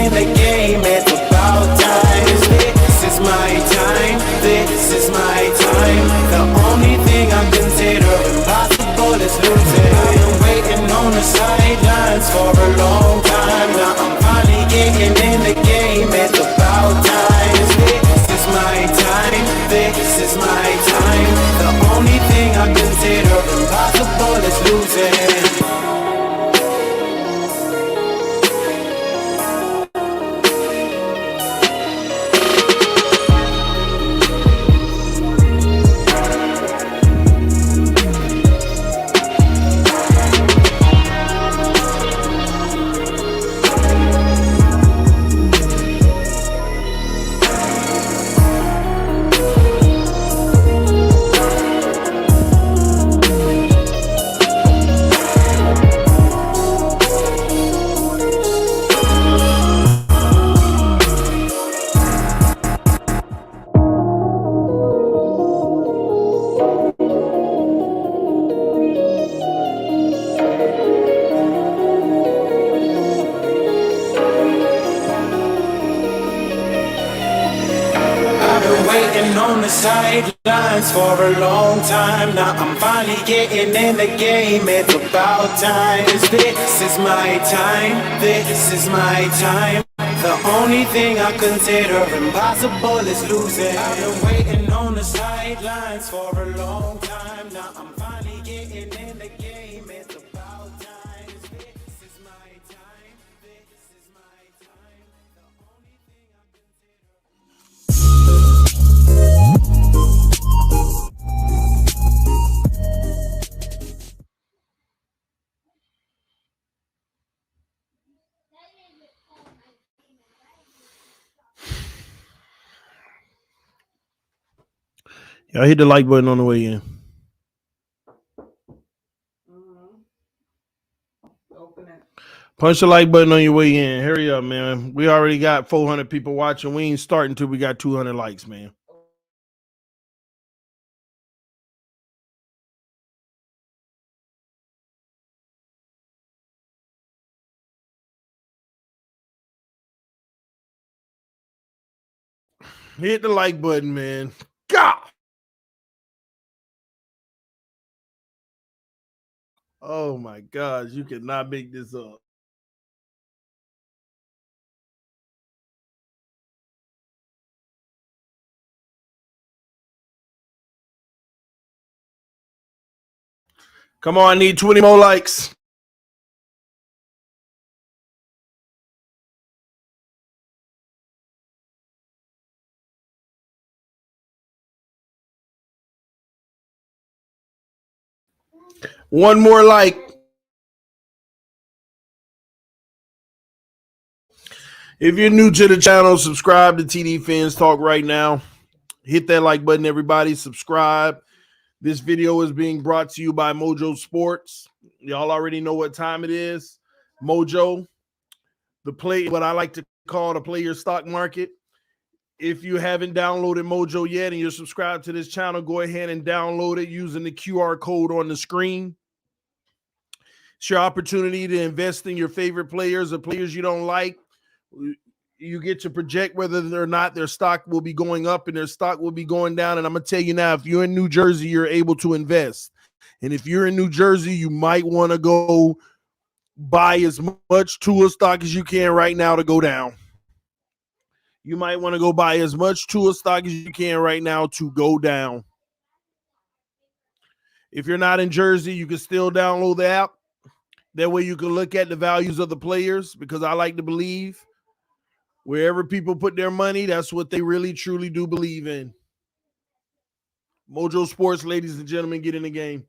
in the game. It's about time. This is my time. This is my time. The only thing I consider impossible is losing. I've been waiting on the sidelines for a long time. Now I'm finally getting in the game. It's about time. This is my time. This is my time. The only thing I consider impossible is losing. On the sidelines for a long time. Now I'm finally getting in the game. It's about time. This is my time. This is my time. The only thing I consider impossible is losing. I've been waiting on the sidelines for a long time. Now I'm finally getting in the game. It's about time. This is my time. This is my time. The only thing I consider. Y'all hit the like button on the way in. Open it. Punch the like button on your way in. Hurry up, man. We already got 400 people watching. We ain't starting until we got 200 likes, man. Hit the like button, man. God. Oh my gosh, you cannot make this up. Come on, I need 20 more likes. One more like. If you're new to the channel, subscribe to TDPHINSTALK right now. Hit that like button, everybody. Subscribe. This video is being brought to you by Mojo Sports. Y'all already know what time it is. Mojo, what I like to call the player stock market. If you haven't downloaded Mojo yet and you're subscribed to this channel, go ahead and download it using the QR code on the screen. It's your opportunity to invest in your favorite players or players you don't like. You get to project whether or not their stock will be going up and their stock will be going down. And I'm going to tell you now, if you're in New Jersey, you're able to invest. And if you're in New Jersey, you might want to go buy as much Tua stock as you can right now to go down. You might want to go buy as much Tua stock as you can right now to go down. If you're not in Jersey, you can still download the app. That way you can look at the values of the players, because I like to believe wherever people put their money, that's what they really, truly do believe in. Mojo Sports, ladies and gentlemen, get in the game.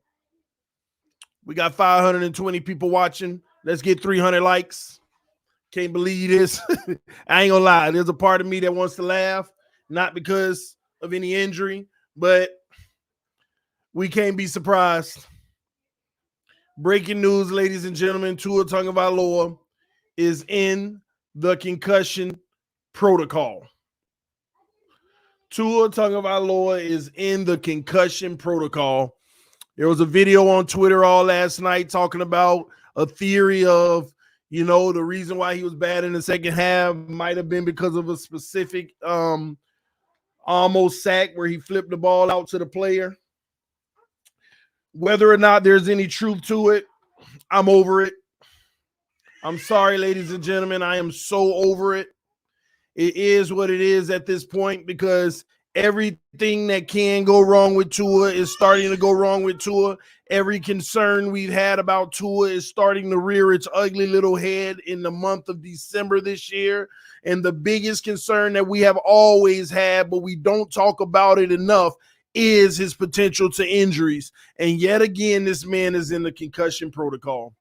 We got 520 people watching. Let's get 300 likes. Can't believe this. I ain't gonna lie. There's a part of me that wants to laugh, not because of any injury, but we can't be surprised. Breaking news, ladies and gentlemen, Tua Tagovailoa is in the concussion protocol. Tua Tagovailoa is in the concussion protocol. There was a video on Twitter all last night talking about a theory of, You know, the reason why he was bad in the second half might have been because of a specific almost sack where he flipped the ball out to the player. Whether or not there's any truth to it, I'm over it. I'm sorry, ladies and gentlemen. I am so over it. It is what it is at this point because everything that can go wrong with Tua is starting to go wrong with Tua. Every concern we've had about Tua is starting to rear its ugly little head in the month of December this year. And the biggest concern that we have always had, but we don't talk about it enough, is his potential to injuries. And yet again, this man is in the concussion protocol.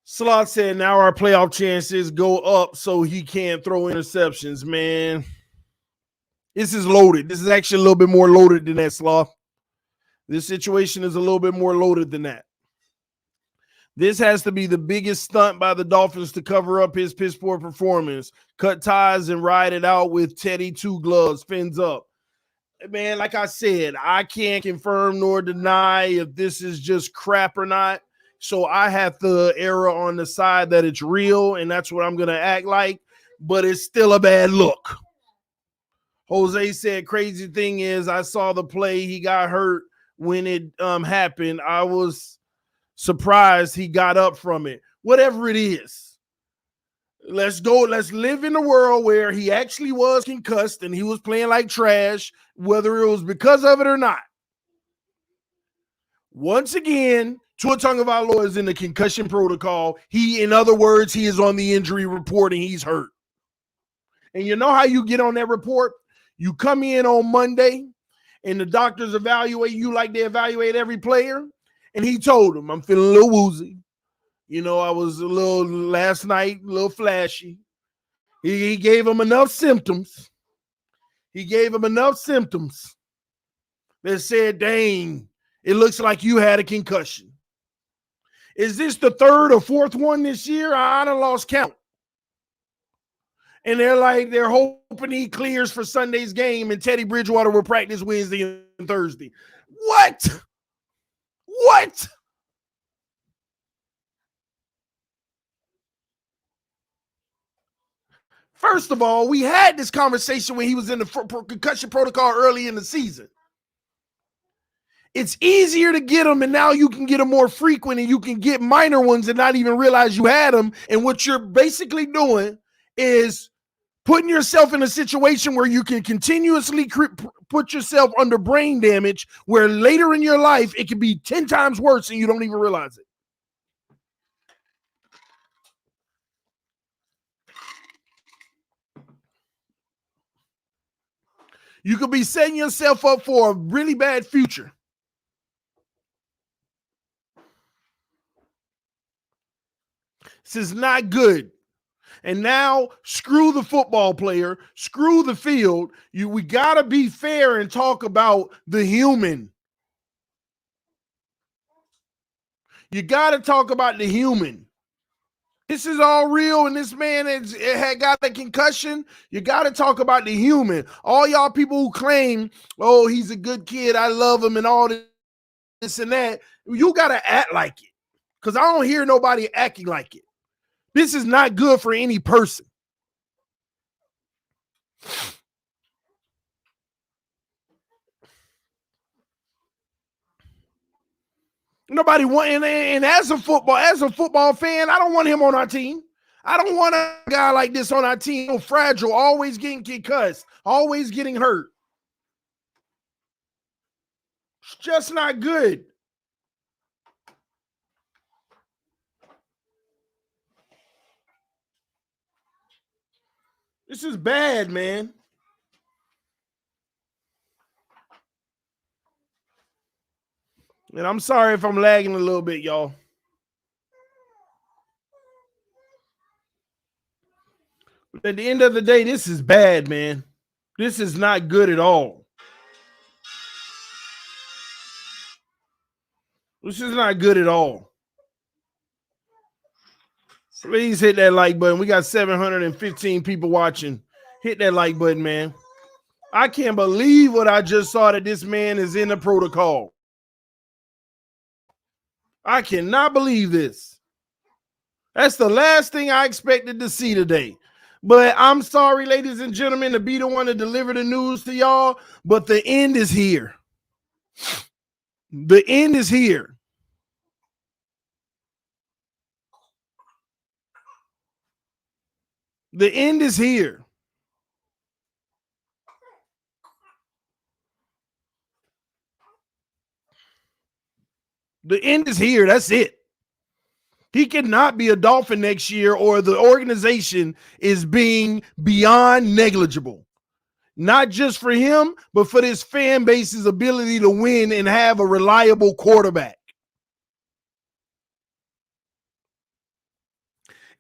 Slot said, now our playoff chances go up so he can't throw interceptions, man. This is loaded. This is actually a little bit more loaded than that, Sloth. This situation is a little bit more loaded than that. This has to be the biggest stunt by the Dolphins to cover up his piss poor performance. Cut ties and ride it out with Teddy Two Gloves, fins up. Man, like I said, I can't confirm nor deny if this is just crap or not. So I have to err on the side that it's real, and that's what I'm going to act like. But it's still a bad look. Jose said, crazy thing is, I saw the play. He got hurt when it happened. I was surprised he got up from it. Whatever it is. Let's go. Let's live in a world where he actually was concussed and he was playing like trash, whether it was because of it or not. Once again, Tua Tagovailoa is in the concussion protocol. In other words, he is on the injury report and he's hurt. And you know how you get on that report? You come in on Monday and the doctors evaluate you like they evaluate every player. And he told them, I'm feeling a little woozy. You know, I was a little last night, a little flashy. He gave him enough symptoms. He gave him enough symptoms that said, dang, it looks like you had a concussion. Is this the third or fourth one this year? I done lost count. And they're hoping he clears for Sunday's game and Teddy Bridgewater will practice Wednesday and Thursday. What? What? First of all, we had this conversation when he was in the concussion protocol early in the season. It's easier to get them, and now you can get them more frequent, and you can get minor ones and not even realize you had them. And what you're basically doing is putting yourself in a situation where you can continuously put yourself under brain damage, where later in your life, it can be 10 times worse and you don't even realize it. You could be setting yourself up for a really bad future. This is not good. And now, screw the football player, screw the field. We got to be fair and talk about the human. You got to talk about the human. This is all real, and this man had got a concussion. You got to talk about the human. All y'all people who claim, oh, he's a good kid, I love him, and all this and that, you got to act like it, because I don't hear nobody acting like it. This is not good for any person. Nobody want, and as a football fan, I don't want him on our team. I don't want a guy like this on our team. So fragile, always getting concussed, always getting hurt. It's just not good. This is bad, man. And I'm sorry if I'm lagging a little bit, y'all. But at the end of the day, this is bad, man. This is not good at all. This is not good at all. Please hit that like button. We got 715 people watching. Hit that like button, man. I can't believe what I just saw, that this man is in the protocol. I cannot believe this. That's the last thing I expected to see today. But I'm sorry, ladies and gentlemen, to be the one to deliver the news to y'all, but the end is here. The end is here. The end is here. The end is here. That's it. He cannot be a Dolphin next year, or the organization is being beyond negligible. Not just for him, but for this fan base's ability to win and have a reliable quarterback.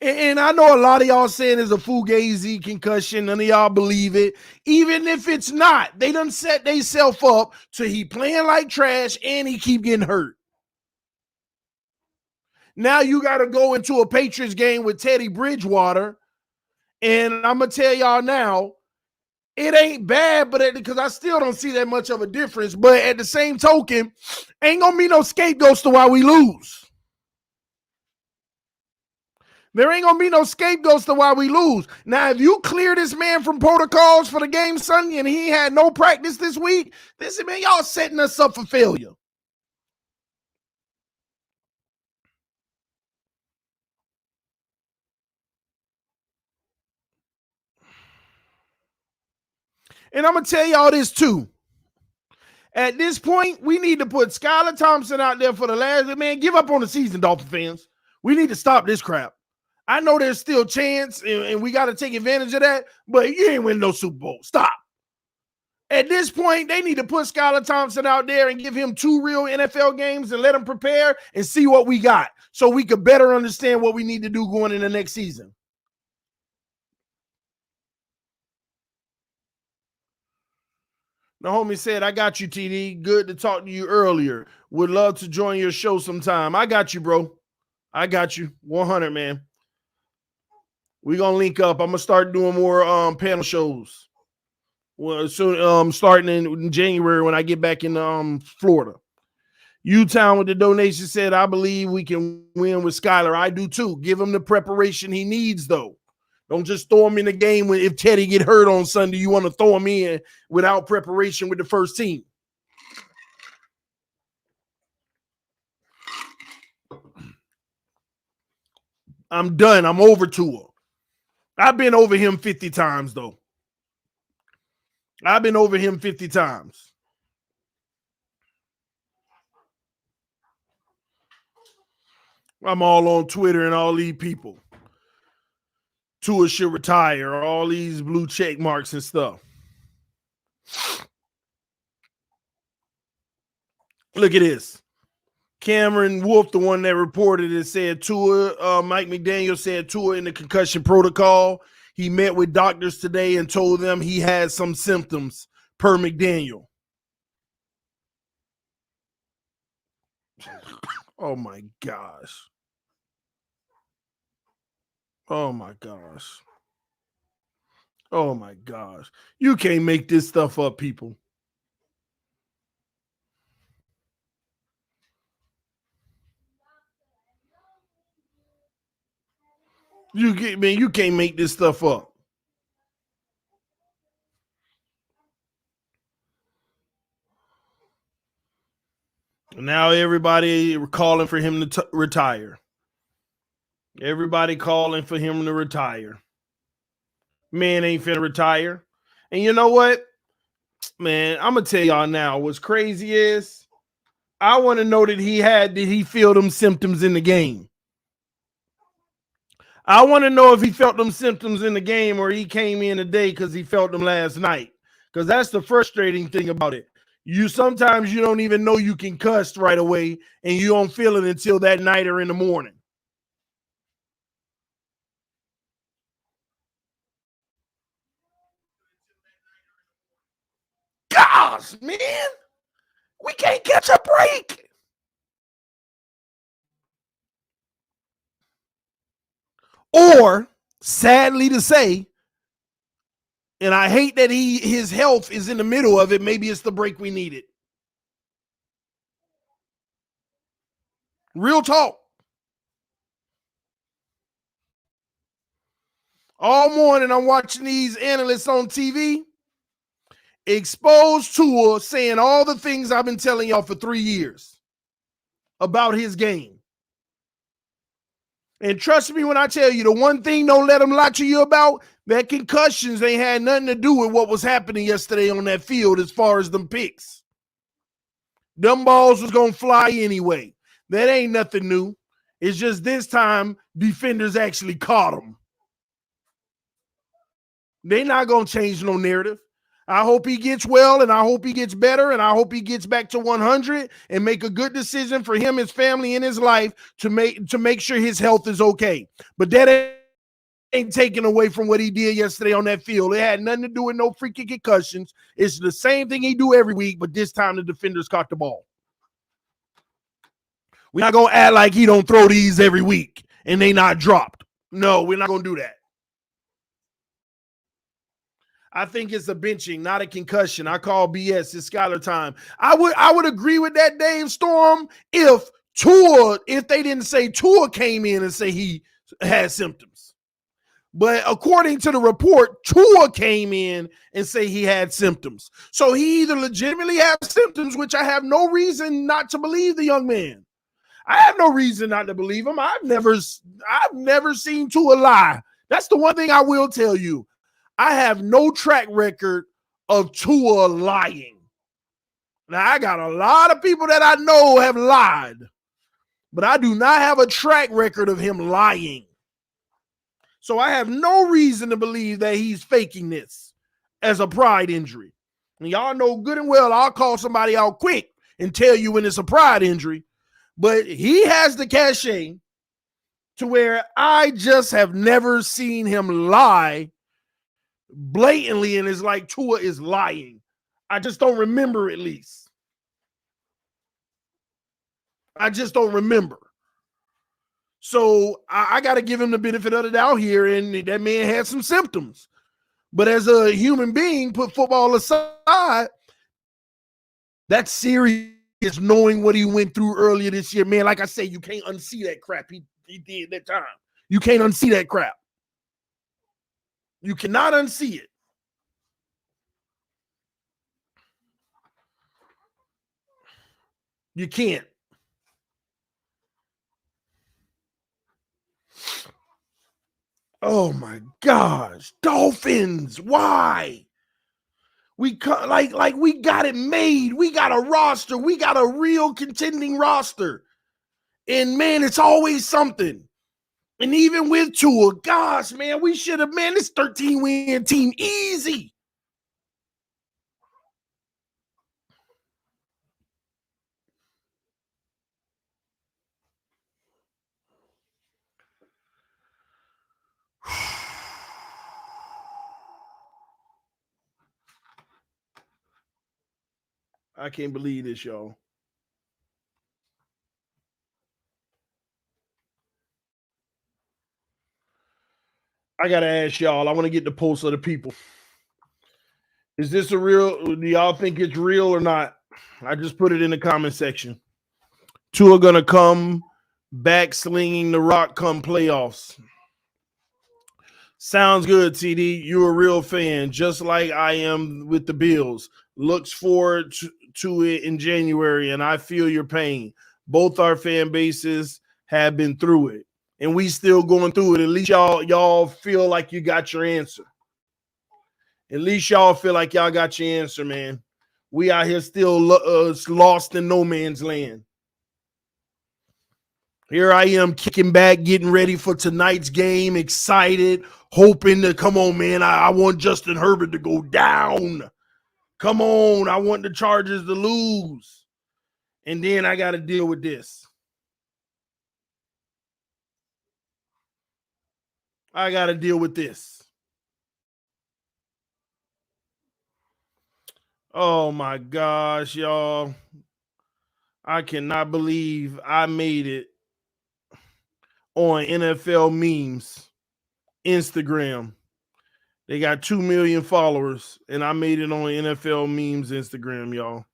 And I know a lot of y'all saying it's a fugazi concussion. None of y'all believe it. Even if it's not, they done set themselves up to he playing like trash and he keep getting hurt. Now you got to go into a Patriots game with Teddy Bridgewater. And I'm going to tell y'all now, it ain't bad, but because I still don't see that much of a difference. But at the same token, ain't going to be no scapegoats to why we lose. There ain't going to be no scapegoats to why we lose. Now, if you clear this man from protocols for the game Sunday and he had no practice this week, listen, man, y'all setting us up for failure. And I'm going to tell y'all this too. At this point, we need to put Skylar Thompson out there for the last. Man, give up on the season, Dolphin fans. We need to stop this crap. I know there's still chance, and we got to take advantage of that, but you ain't winning no Super Bowl. Stop. At this point, they need to put Skylar Thompson out there and give him 2 real NFL games and let him prepare and see what we got so we could better understand what we need to do going in the next season. The homie said, I got you, TD. Good to talk to you earlier. Would love to join your show sometime. I got you, bro. I got you. 100, man. We're going to link up. I'm going to start doing more panel shows. Well, so starting in January when I get back in Florida. U-Town with the donation said, I believe we can win with Skylar. I do too. Give him the preparation he needs, though. Don't just throw him in the game if Teddy get hurt on Sunday. You want to throw him in without preparation with the first team. I'm done. I'm over Tua. I've been over him 50 times, though. I've been over him 50 times. I'm all on Twitter and all these people. Tua should retire, all these blue check marks and stuff. Look at this. Cameron Wolf, the one that reported it, said Tua, Mike McDaniel said Tua in the concussion protocol. He met with doctors today and told them he had some symptoms, per McDaniel. Oh, my gosh. Oh, my gosh. Oh, my gosh. You can't make this stuff up, people. You can't make this stuff up. Now everybody calling for him to retire. Everybody calling for him to retire. Man ain't finna retire. And you know what? Man, I'm going to tell y'all now what's crazy is I want to know did he feel them symptoms in the game? I want to know if he felt them symptoms in the game or he came in today because he felt them last night. Because that's the frustrating thing about it. Sometimes you don't even know you can cuss right away and you don't feel it until that night or in the morning. Gosh, man, we can't catch a break. Or, sadly to say, and I hate that his health is in the middle of it, maybe it's the break we needed. Real talk. All morning I'm watching these analysts on TV expose Tua saying all the things I've been telling y'all for 3 years about his game. And trust me when I tell you, the one thing don't let them lie to you about, that concussions ain't had nothing to do with what was happening yesterday on that field as far as them picks. Them balls was going to fly anyway. That ain't nothing new. It's just this time defenders actually caught them. They not going to change no narrative. I hope he gets well, and I hope he gets better, and I hope he gets back to 100 and make a good decision for him, his family, and his life to make sure his health is okay. But that ain't taken away from what he did yesterday on that field. It had nothing to do with no freaking concussions. It's the same thing he do every week, but this time the defenders caught the ball. We're not going to act like he don't throw these every week and they not dropped. No, we're not going to do that. I think it's a benching, not a concussion. I call BS. It's Skylar time. I would agree with that, Dave Storm, if they didn't say Tua came in and say he had symptoms. But according to the report, Tua came in and say he had symptoms. So he either legitimately has symptoms, which I have no reason not to believe the young man. I have no reason not to believe him. I've never seen Tua lie. That's the one thing I will tell you. I have no track record of Tua lying. Now, I got a lot of people that I know have lied, but I do not have a track record of him lying. So I have no reason to believe that he's faking this as a pride injury. And y'all know good and well I'll call somebody out quick and tell you when it's a pride injury. But he has the cachet to where I just have never seen him lie blatantly, and it's like Tua is lying. I just don't remember, at least. I just don't remember. So I got to give him the benefit of the doubt here, and that man had some symptoms. But as a human being, put football aside, that's serious, knowing what he went through earlier this year. Man, like I say, you can't unsee that crap he did that time. You can't unsee that crap. You cannot unsee it. You can't. Oh my gosh, Dolphins! Why? We we got it made. We got a roster. We got a real contending roster, and man, it's always something. And even with Tua, gosh, man, we should have, man, this 13-win team easy. I can't believe this, y'all. I gotta ask y'all. I want to get the pulse of the people. Is this a real? Do y'all think it's real or not? I just put it in the comment section. Tua gonna come back slinging the rock come playoffs. Sounds good, TD. You're a real fan, just like I am with the Bills. Looks forward to it in January, and I feel your pain. Both our fan bases have been through it, and we still going through it. At least y'all feel like you got your answer. At least y'all feel like y'all got your answer, man. We out here still lost in no man's land. Here I am kicking back, getting ready for tonight's game, excited, hoping to, come on, man, I want Justin Herbert to go down. Come on, I want the Chargers to lose. And then I got to deal with this. I got to deal with this. Oh, my gosh, y'all. I cannot believe I made it on NFL memes, Instagram. They got 2 million followers, and I made it on NFL memes Instagram, y'all.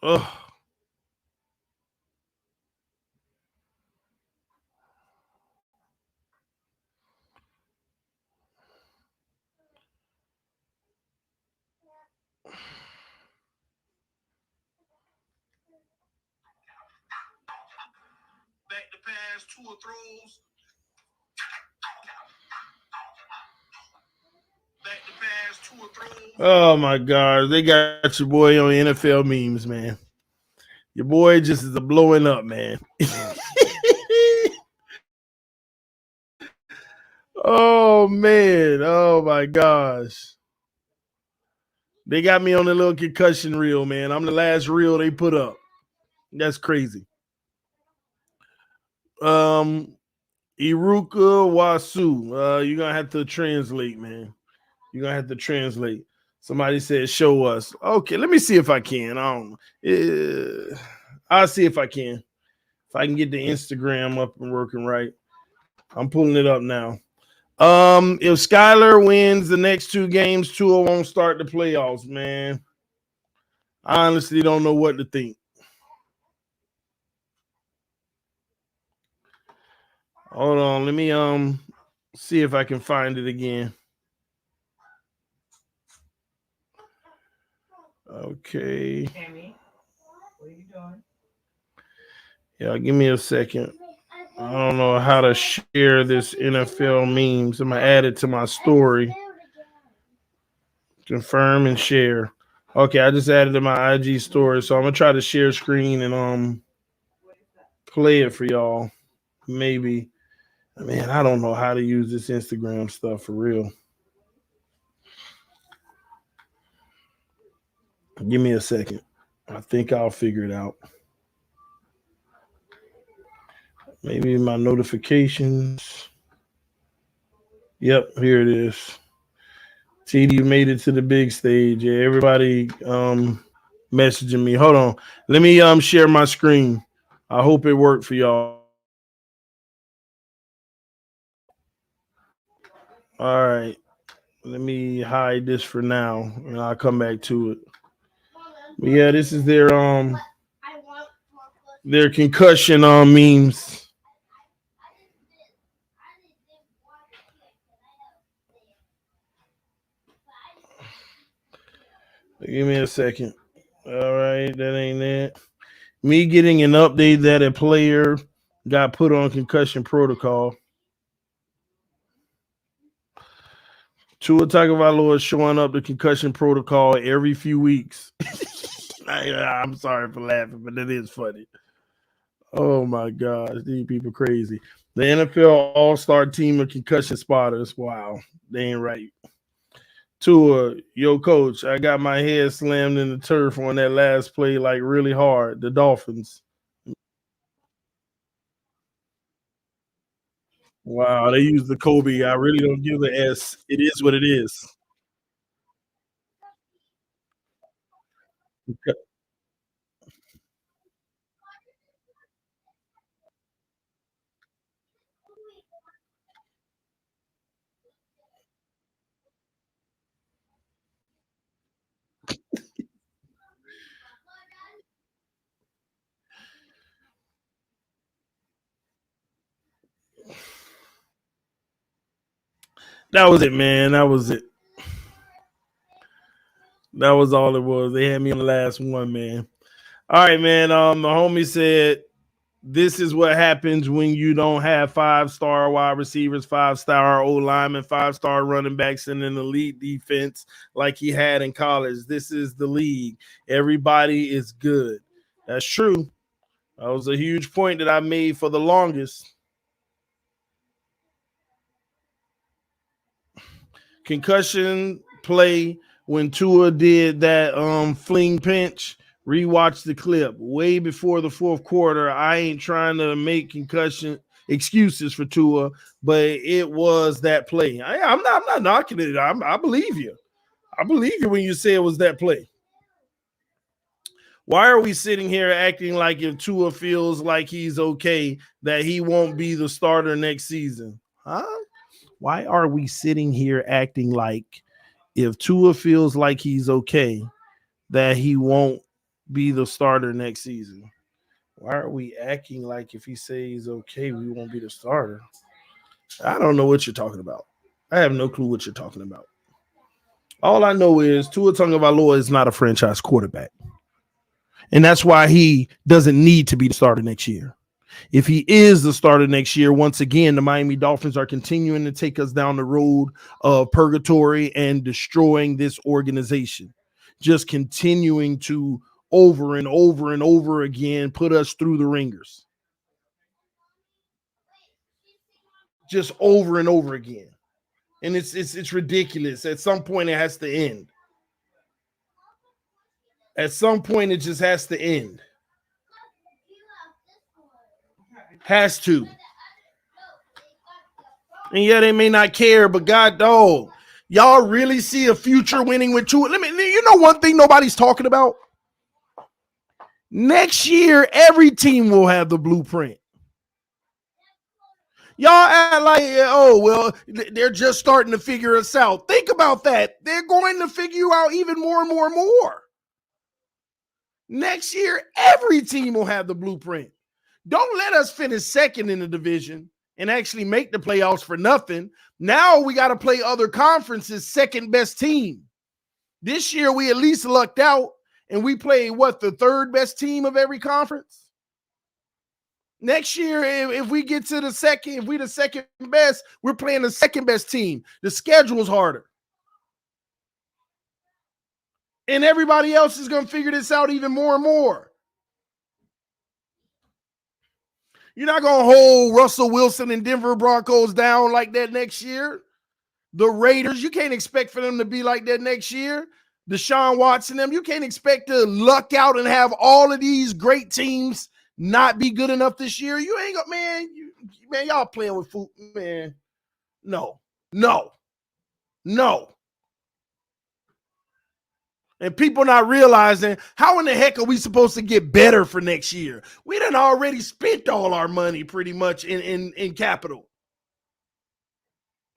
Ugh. Oh my God, they got your boy on NFL memes, man. Your boy just is a blowing up, man. Oh man, oh my gosh. They got me on the little concussion reel, man. I'm the last reel they put up. That's crazy. Iruka Wasu. You're gonna have to translate, man. You're gonna have to translate. Somebody said show us. Okay, let me see if I can. I'll see if I can. If I can get the Instagram up and working right. I'm pulling it up now. If Skyler wins the next two games, Tua won't start the playoffs, man. I honestly don't know what to think. Hold on, let me see if I can find it again. Okay. Tammy, what are you doing? Yeah, give me a second. I don't know how to share this NFL memes. I'm gonna add it to my story. Confirm and share. Okay, I just added to my IG story, so I'm gonna try to share screen and play it for y'all. Maybe. Man, I don't know how to use this Instagram stuff for real. Give me a second. I think I'll figure it out. Maybe my notifications. Yep, here it is. TD made it to the big stage. Yeah, everybody messaging me. Hold on. Let me share my screen. I hope it worked for y'all. All right. Let me hide this for now and I'll come back to it. But yeah, this is their concussion memes. Give me a second. All right, that ain't it. Me getting an update that a player got put on concussion protocol. Tua Tagovailoa is showing up the concussion protocol every few weeks. I'm sorry for laughing, but it is funny. Oh my gosh, these people crazy. The NFL All-Star team of concussion spotters. Wow, they ain't right. Tua, yo, coach, I got my head slammed in the turf on that last play, like really hard. The Dolphins. Wow, they use the Kobe. I really don't give the S. It is what it is. That was it, man. That was it. That was all it was. They had me on the last one, man. All right, man. The homie said this is what happens when you don't have 5-star wide receivers, 5-star O linemen, 5-star running backs, and an elite defense like he had in college. This is the league. Everybody is good. That's true. That was a huge point that I made for the longest. Concussion play when Tua did that fling pinch. Rewatch the clip way before the fourth quarter. I ain't trying to make concussion excuses for Tua, but it was that play. I'm not knocking it. I believe you. I believe you when you say it was that play. Why are we sitting here acting like if Tua feels like he's okay, that he won't be the starter next season? Huh? Why are we sitting here acting like if Tua feels like he's okay, that he won't be the starter next season? Why are we acting like if he says he's okay, we won't be the starter? I don't know what you're talking about. I have no clue what you're talking about. All I know is Tua Tagovailoa is not a franchise quarterback. And that's why he doesn't need to be the starter next year. If he is the starter next year, once again, the Miami Dolphins are continuing to take us down the road of purgatory and destroying this organization. Just continuing to over and over and over again put us through the ringers. Just over and over again. And it's ridiculous. At some point, it has to end. At some point, it just has to end. Has to. And yeah, they may not care, but God, dog, y'all really see a future winning with Tua? You know one thing nobody's talking about? Next year, every team will have the blueprint. Y'all act like, oh, well, they're just starting to figure us out. Think about that. They're going to figure you out even more and more and more. Next year, every team will have the blueprint. Don't let us finish second in the division and actually make the playoffs for nothing. Now we got to play other conferences' second best team. This year, we at least lucked out, and we played, the third best team of every conference? Next year, if we get to the second, if we're the second best, we're playing the second best team. The schedule's harder. And everybody else is going to figure this out even more and more. You're not going to hold Russell Wilson and Denver Broncos down like that next year. The Raiders, you can't expect for them to be like that next year. Deshaun Watson, them, you can't expect to luck out and have all of these great teams not be good enough this year. You ain't got, man, y'all playing with food, man. No. And people not realizing, how in the heck are we supposed to get better for next year? We done already spent all our money pretty much in capital.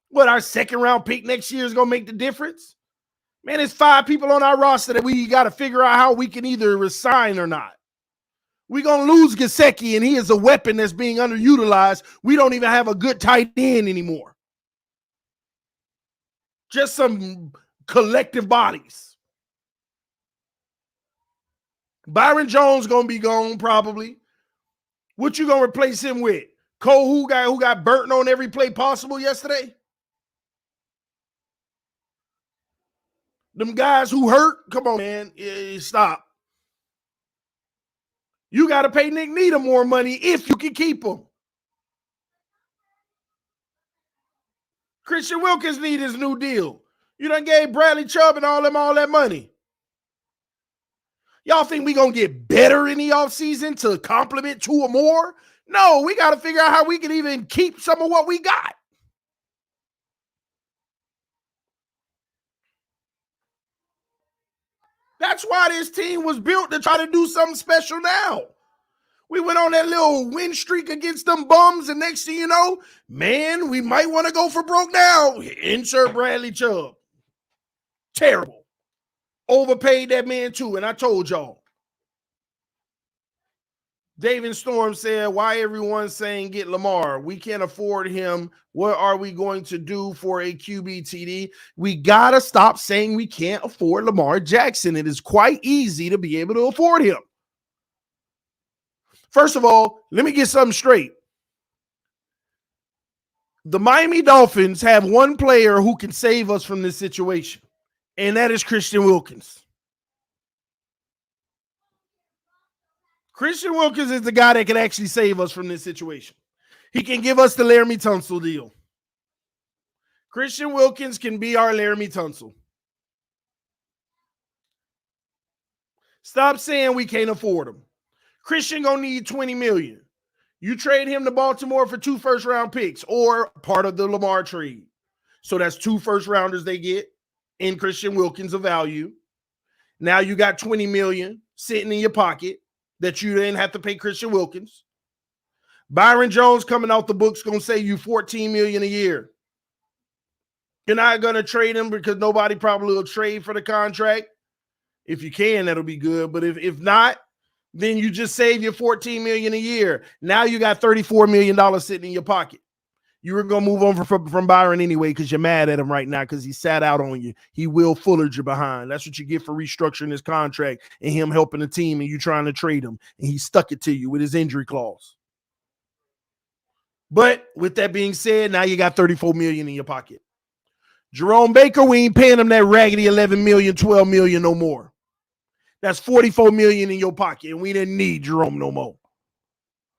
What, our second round pick next year is going to make the difference? Man, it's 5 people on our roster that we got to figure out how we can either resign or not. We're going to lose Gesicki, and he is a weapon that's being underutilized. We don't even have a good tight end anymore. Just some collective bodies. Byron Jones going to be gone probably. What you going to replace him with? Cole, who got burnt on every play possible yesterday? Them guys who hurt? Come on, man. Stop. You got to pay Nick Needham more money if you can keep him. Christian Wilkins need his new deal. You done gave Bradley Chubb and all that money. Y'all think we going to get better in the offseason to complement 2 or more? No, we got to figure out how we can even keep some of what we got. That's why this team was built to try to do something special now. We went on that little win streak against them bums, and next thing you know, man, we might want to go for broke now. Insert Bradley Chubb. Terrible. Overpaid that man too, and I told y'all. David Storm said, why everyone's saying get Lamar? We can't afford him. What are we going to do for a QB TD? We got to stop saying we can't afford Lamar Jackson. It is quite easy to be able to afford him. First of all, let me get something straight. The Miami Dolphins have one player who can save us from this situation, and that is Christian Wilkins. Christian Wilkins is the guy that can actually save us from this situation. He can give us the Laramie Tunsil deal. Christian Wilkins can be our Laramie Tunsil. Stop saying we can't afford him. Christian gonna need $20 million. You trade him to Baltimore for 2 first-round picks or part of the Lamar trade. So that's 2 first-rounders they get in Christian Wilkins of value. Now you got $20 million sitting in your pocket that you didn't have to pay Christian Wilkins. Byron Jones coming out the books going to save you $14 million a year. You're not going to trade him because nobody probably will trade for the contract. If you can, that'll be good. But if not, then you just save your $14 million a year. Now you got $34 million sitting in your pocket. You were going to move on from Byron anyway because you're mad at him right now because he sat out on you. He Will Fullered you behind. That's what you get for restructuring his contract and him helping the team and you trying to trade him. And he stuck it to you with his injury clause. But with that being said, now you got $34 million in your pocket. Jerome Baker, we ain't paying him that raggedy $11 million, $12 million no more. That's $44 million in your pocket, and we didn't need Jerome no more.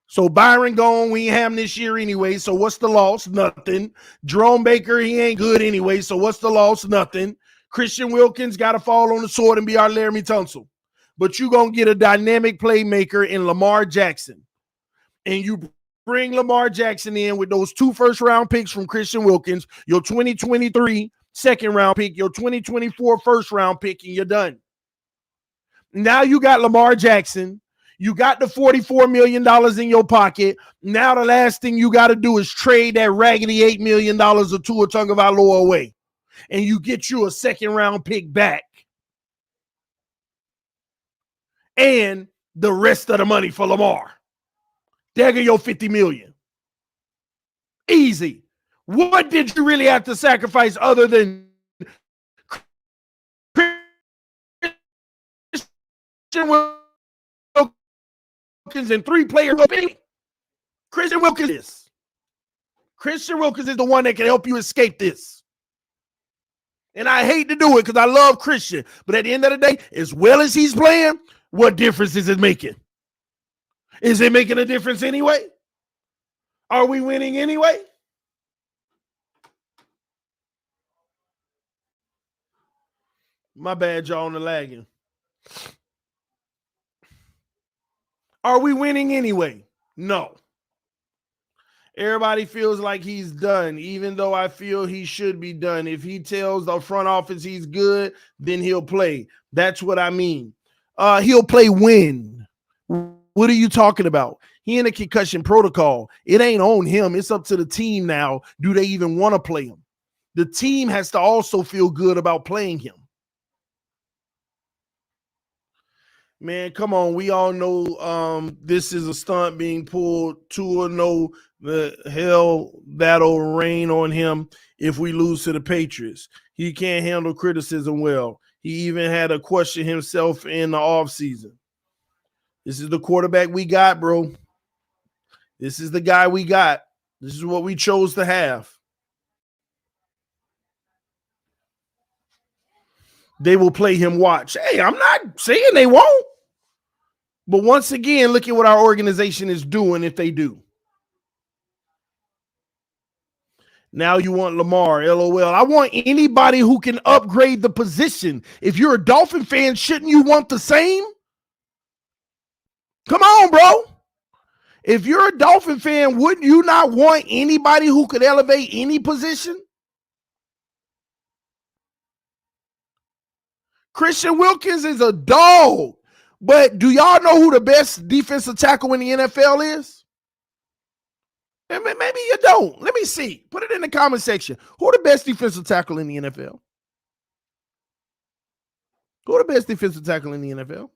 So Byron gone, we ain't have him this year anyway, so what's the loss? Nothing. Jerome Baker, he ain't good anyway, so what's the loss? Nothing. Christian Wilkins got to fall on the sword and be our Laramie Tunsil. But you're going to get a dynamic playmaker in Lamar Jackson. And you bring Lamar Jackson in with those 2 first-round picks from Christian Wilkins, your 2023 second-round pick, your 2024 first-round pick, and you're done. Now you got Lamar Jackson. You got the $44 million in your pocket. Now the last thing you got to do is trade that raggedy $8 million of Tua Tagovailoa away. And you get you a second-round pick back. And the rest of the money for Lamar. There go your $50 million. Easy. What did you really have to sacrifice other than Christian Wilkins and 3 players? Christian Wilkins is. Christian Wilkins is the one that can help you escape this. And I hate to do it because I love Christian. But at the end of the day, as well as he's playing, what difference is it making? Is it making a difference anyway? Are we winning anyway? My bad, y'all, on the lagging. Are we winning anyway? No. Everybody feels like he's done, even though I feel he should be done. If he tells the front office he's good, then he'll play. That's what I mean. He'll play when? What are you talking about? He in a concussion protocol. It ain't on him. It's up to the team now. Do they even want to play him? The team has to also feel good about playing him. Man, come on. We all know this is a stunt being pulled. Tua know the hell that'll rain on him if we lose to the Patriots. He can't handle criticism well. He even had to question himself in the offseason. This is the quarterback we got, bro. This is the guy we got. This is what we chose to have. They will play him watch. Hey, I'm not saying they won't. But once again, look at what our organization is doing if they do. Now you want Lamar, LOL. I want anybody who can upgrade the position. If you're a Dolphin fan, shouldn't you want the same? Come on, bro. If you're a Dolphin fan, wouldn't you not want anybody who could elevate any position? Christian Wilkins is a dog. But do y'all know who the best defensive tackle in the NFL is? Maybe you don't. Let me see. Put it in the comment section. Who the best defensive tackle in the NFL? Who the best defensive tackle in the NFL?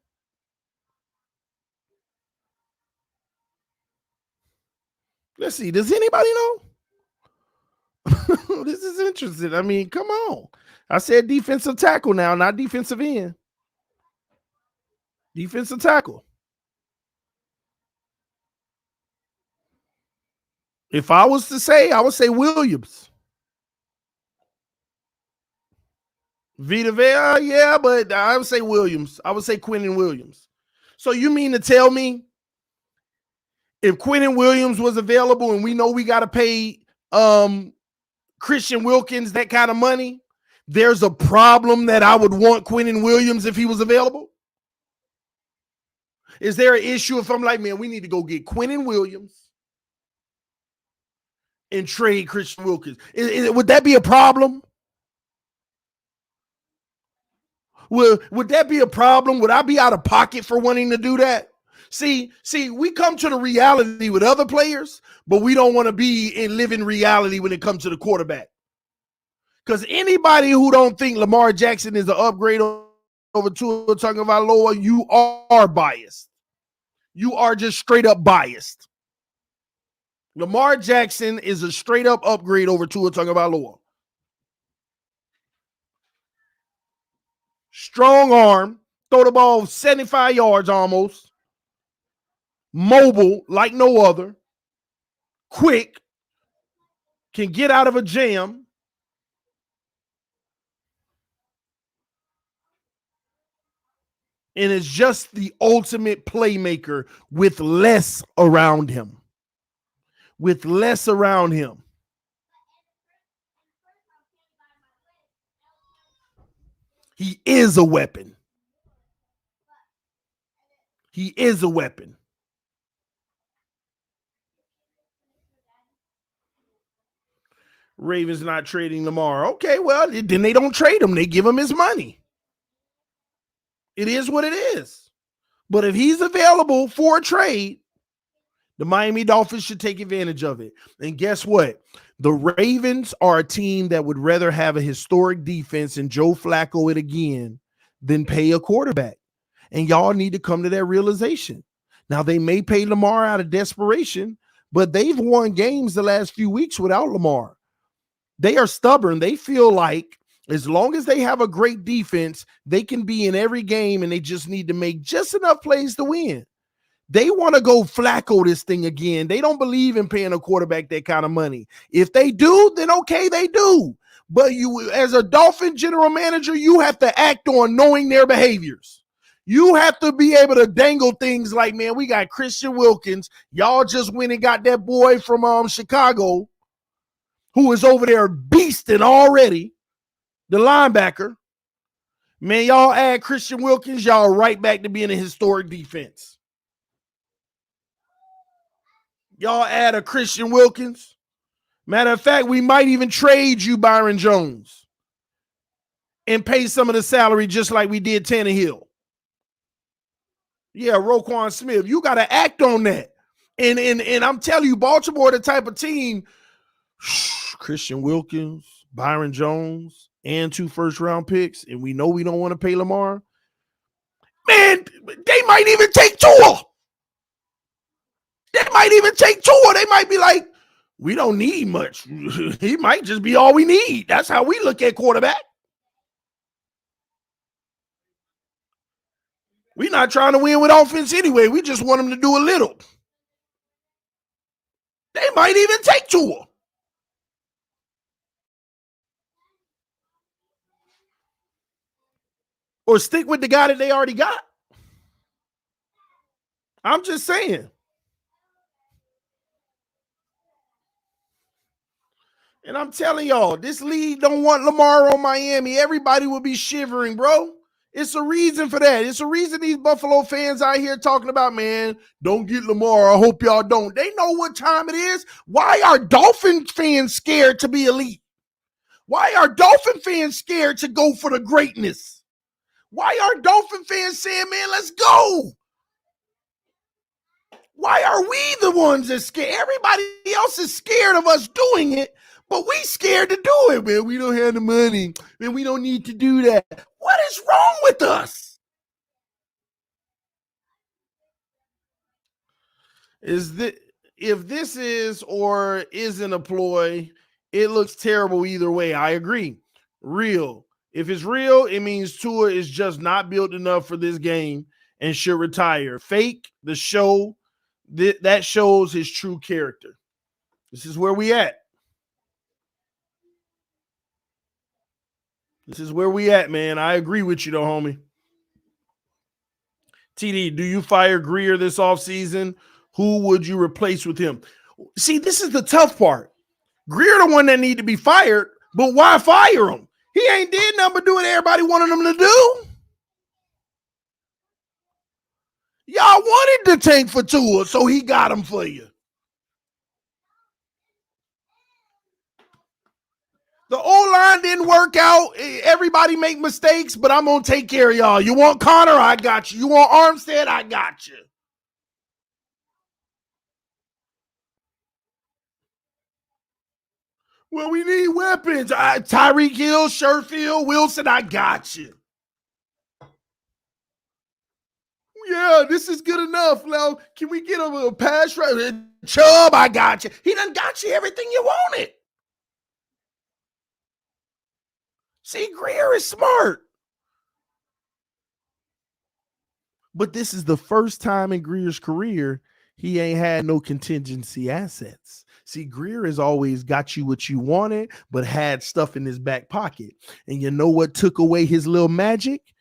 Let's see. Does anybody know? This is interesting. I mean, come on. I said defensive tackle now, not defensive end. Defensive tackle. If I was to say, I would say Williams. Vita Vea, yeah, but I would say Williams. I would say Quinnen Williams. So you mean to tell me if Quinnen Williams was available and we know we got to pay Christian Wilkins that kind of money, there's a problem that I would want Quinnen Williams if he was available? Is there an issue if I'm like, man, we need to go get Quinnen Williams and trade Christian Wilkins? Would that be a problem? Would that be a problem? Would I be out of pocket for wanting to do that? See, we come to the reality with other players, but we don't want to be in living reality when it comes to the quarterback. Because anybody who don't think Lamar Jackson is an upgrade over Tua Tagovailoa, you are biased. You are just straight up biased. Lamar Jackson is a straight up upgrade over Tua Tagovailoa. Strong arm, throw the ball 75 yards almost. Mobile like no other. Quick, can get out of a jam, and is just the ultimate playmaker with less around him. With less around him. He is a weapon. He is a weapon. Ravens not trading Lamar. Okay, well, then they don't trade him. They give him his money. It is what it is. But if he's available for a trade, the Miami Dolphins should take advantage of it. And guess what? The Ravens are a team that would rather have a historic defense and Joe Flacco it again than pay a quarterback. And y'all need to come to that realization. Now, they may pay Lamar out of desperation, but they've won games the last few weeks without Lamar. They are stubborn. They feel like as long as they have a great defense, they can be in every game, and they just need to make just enough plays to win. They want to go Flacco this thing again. They don't believe in paying a quarterback that kind of money. If they do, then okay, they do. But you, as a Dolphin general manager, you have to act on knowing their behaviors. You have to be able to dangle things like, man, we got Christian Wilkins. Y'all just went and got that boy from Chicago who is over there beasting already, the linebacker. Man, y'all add Christian Wilkins, y'all right back to being a historic defense. Y'all add a Christian Wilkins. Matter of fact, we might even trade you Byron Jones and pay some of the salary just like we did Tannehill. Yeah, Roquan Smith. You got to act on that. And I'm telling you, Baltimore, the type of team, Christian Wilkins, Byron Jones, and 2 first-round picks, and we know we don't want to pay Lamar. Man, they might even take Tua. They might even take Tua. They might be like, we don't need much. He might just be all we need. That's how we look at quarterback. We're not trying to win with offense anyway. We just want them to do a little. They might even take Tua. Or stick with the guy that they already got. I'm just saying. And I'm telling y'all, this league don't want Lamar on Miami. Everybody will be shivering, bro. It's a reason for that. It's a reason these Buffalo fans out here talking about, man, don't get Lamar. I hope y'all don't. They know what time it is. Why are Dolphin fans scared to be elite? Why are Dolphin fans scared to go for the greatness? Why are Dolphin fans saying, man, let's go? Why are we the ones that scared? Everybody else is scared of us doing it, but we scared to do it, man. We don't have the money, man. We don't need to do that. What is wrong with us? If this is or isn't a ploy, it looks terrible either way. I agree. Real. If it's real, it means Tua is just not built enough for this game and should retire. Fake, the show, that shows his true character. This is where we at. This is where we at, man. I agree with you, though, homie. TD, do you fire Grier this offseason? Who would you replace with him? See, this is the tough part. Grier the one that need to be fired, but why fire him? He ain't did nothing but do what everybody wanted him to do. Y'all wanted to tank for Tua, so he got him for you. The O-line didn't work out. Everybody make mistakes, but I'm going to take care of y'all. You want Connor? I got you. You want Armstead? I got you. Well, we need weapons. Tyreek Hill, Sherfield, Wilson, I got you. Yeah, this is good enough. Now, can we get a pass rush? Chubb, I got you. He done got you everything you wanted. See, Grier is smart. But this is the first time in Grier's career he ain't had no contingency assets. See, Grier has always got you what you wanted, but had stuff in his back pocket. And you know what took away his little magic?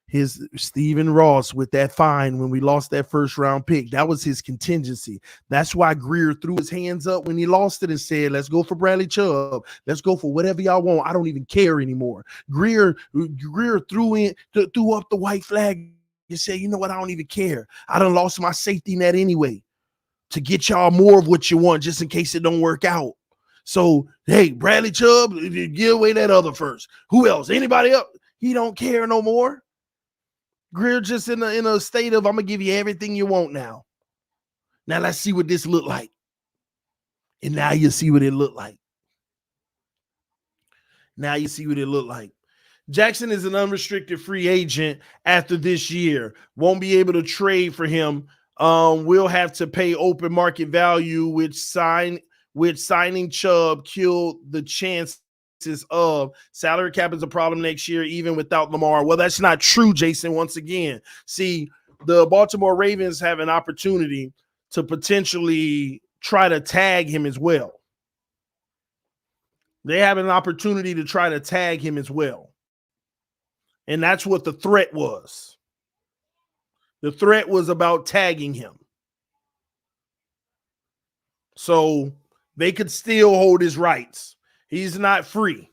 His Stephen Ross with that fine when we lost that first round pick. That was his contingency. That's why Grier threw his hands up when he lost it and said, let's go for Bradley Chubb. Let's go for whatever y'all want. I don't even care anymore. Grier threw up the white flag and said, you know what? I don't even care. I done lost my safety net anyway to get y'all more of what you want just in case it don't work out. So, hey, Bradley Chubb, give away that other first. Who else? Anybody else? He don't care no more. Grier just in a state of, I'm going to give you everything you want now. Now let's see what this look like. And now you see what it looked like. Now you see what it looked like. Jackson is an unrestricted free agent after this year. Won't be able to trade for him. We'll have to pay open market value, which signing Chubb killed the chance of salary cap is a problem next year, even without Lamar. Well, that's not true, Jason. Once again, see, the Baltimore Ravens have an opportunity to potentially try to tag him as well. They have an opportunity to try to tag him as well. And that's what the threat was. The threat was about tagging him. So they could still hold his rights. He's not free.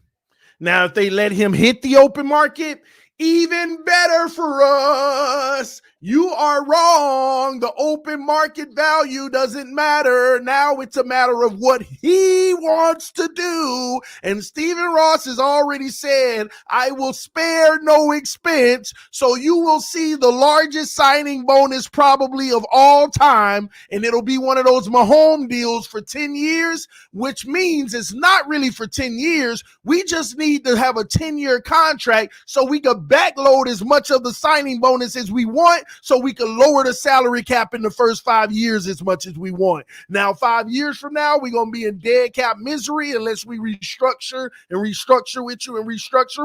Now, if they let him hit the open market, even better for us. You are wrong. The open market value doesn't matter. Now it's a matter of what he wants to do. And Stephen Ross has already said, I will spare no expense. So you will see the largest signing bonus probably of all time. And it'll be one of those Mahomes deals for 10 years, which means it's not really for 10 years. We just need to have a 10-year contract so we can backload as much of the signing bonus as we want, so we can lower the salary cap in the first 5 years as much as we want. Now, 5 years from now, we're going to be in dead cap misery unless we restructure,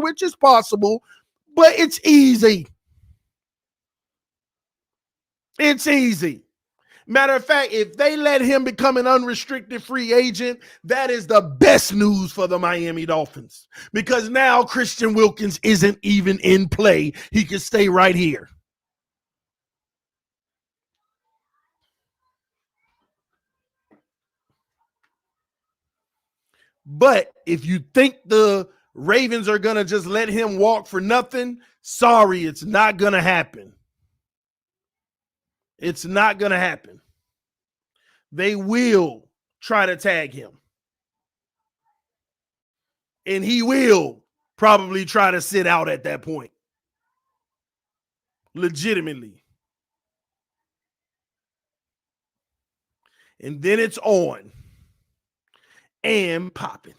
which is possible, but it's easy. It's easy. Matter of fact, if they let him become an unrestricted free agent, that is the best news for the Miami Dolphins, because now Christian Wilkins isn't even in play. He can stay right here. But if you think the Ravens are going to just let him walk for nothing, sorry, it's not going to happen. It's not going to happen. They will try to tag him. And he will probably try to sit out at that point. Legitimately. And then it's on. And popping.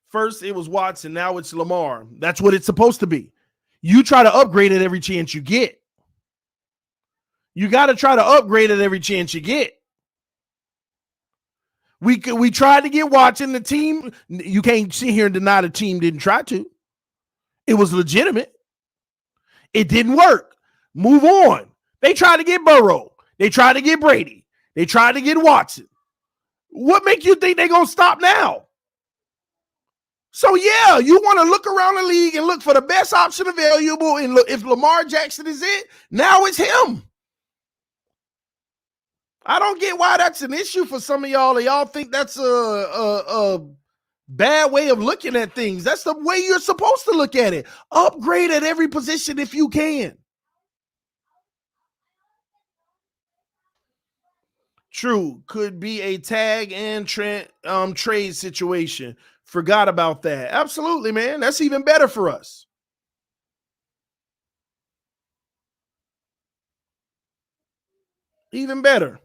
First, it was Watson. Now it's Lamar. That's what it's supposed to be. You try to upgrade it every chance you get. You got to try to upgrade it every chance you get. We tried to get Watson. The team, you can't sit here and deny the team didn't try to. It was legitimate. It didn't work. Move on. They tried to get Burrow. They tried to get Brady. They tried to get Watson. What make you think they're going to stop now? So, yeah, you want to look around the league and look for the best option available. And look, if Lamar Jackson is it, now it's him. I don't get why that's an issue for some of y'all. Y'all think that's a bad way of looking at things. That's the way you're supposed to look at it. Upgrade at every position if you can. True. Could be a tag and trade situation. Forgot about that. Absolutely, man. That's even better for us. Even better.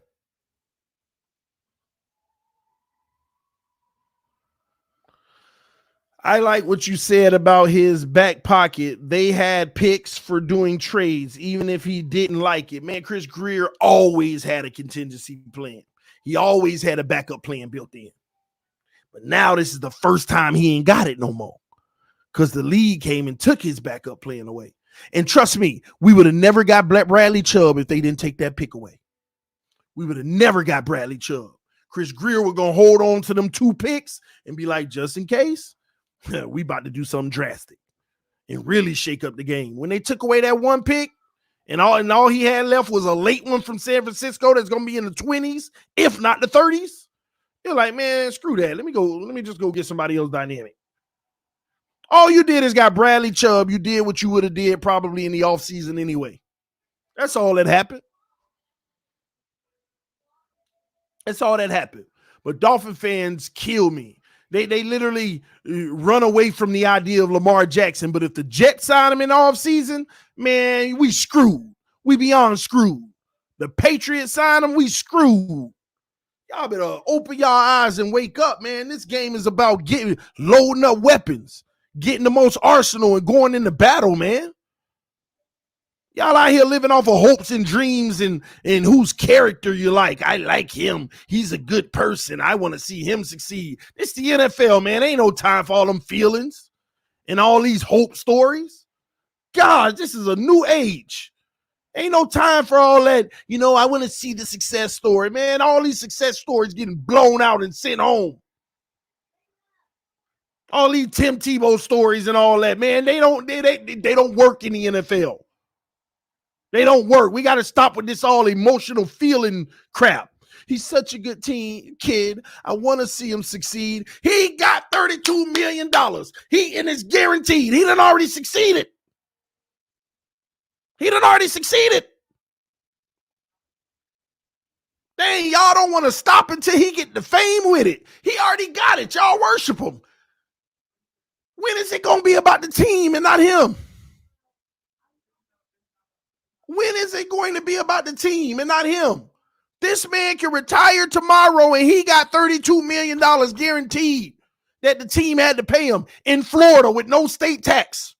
I like what you said about his back pocket. They had picks for doing trades, even if he didn't like it. Man, Chris Grier always had a contingency plan. He always had a backup plan built in. But now this is the first time he ain't got it no more, because the league came and took his backup plan away. And trust me, we would have never got Bradley Chubb if they didn't take that pick away. We would have never got Bradley Chubb. Chris Grier was going to hold on to them 2 picks and be like, just in case, we about to do something drastic and really shake up the game. When they took away that 1 pick and all he had left was a late one from San Francisco that's going to be in the 20s, if not the 30s, you're like, man, screw that. Let me just go get somebody else dynamic. All you did is got Bradley Chubb. You did what you would have did probably in the offseason anyway. That's all that happened. That's all that happened. But Dolphin fans kill me. They literally run away from the idea of Lamar Jackson. But if the Jets sign him in the offseason, man, we screwed. We beyond screwed. The Patriots sign him, we screwed. Y'all better open y'all eyes and wake up, man. This game is about loading up weapons, getting the most arsenal and going into battle, man. Y'all out here living off of hopes and dreams and whose character you like. I like him. He's a good person. I want to see him succeed. It's the NFL, man. Ain't no time for all them feelings and all these hope stories. God, this is a new age. Ain't no time for all that. I want to see the success story, man. All these success stories getting blown out and sent home. All these Tim Tebow stories and all that, man, they don't work in the NFL. They don't work. We got to stop with this all emotional feeling crap. He's such a good kid. I want to see him succeed. He got $32 million. And it's guaranteed. He done already succeeded. Dang, y'all don't want to stop until he get the fame with it. He already got it. Y'all worship him. When is it going to be about the team and not him? When is it going to be about the team and not him? This man can retire tomorrow and he got $32 million guaranteed that the team had to pay him in Florida with no state tax.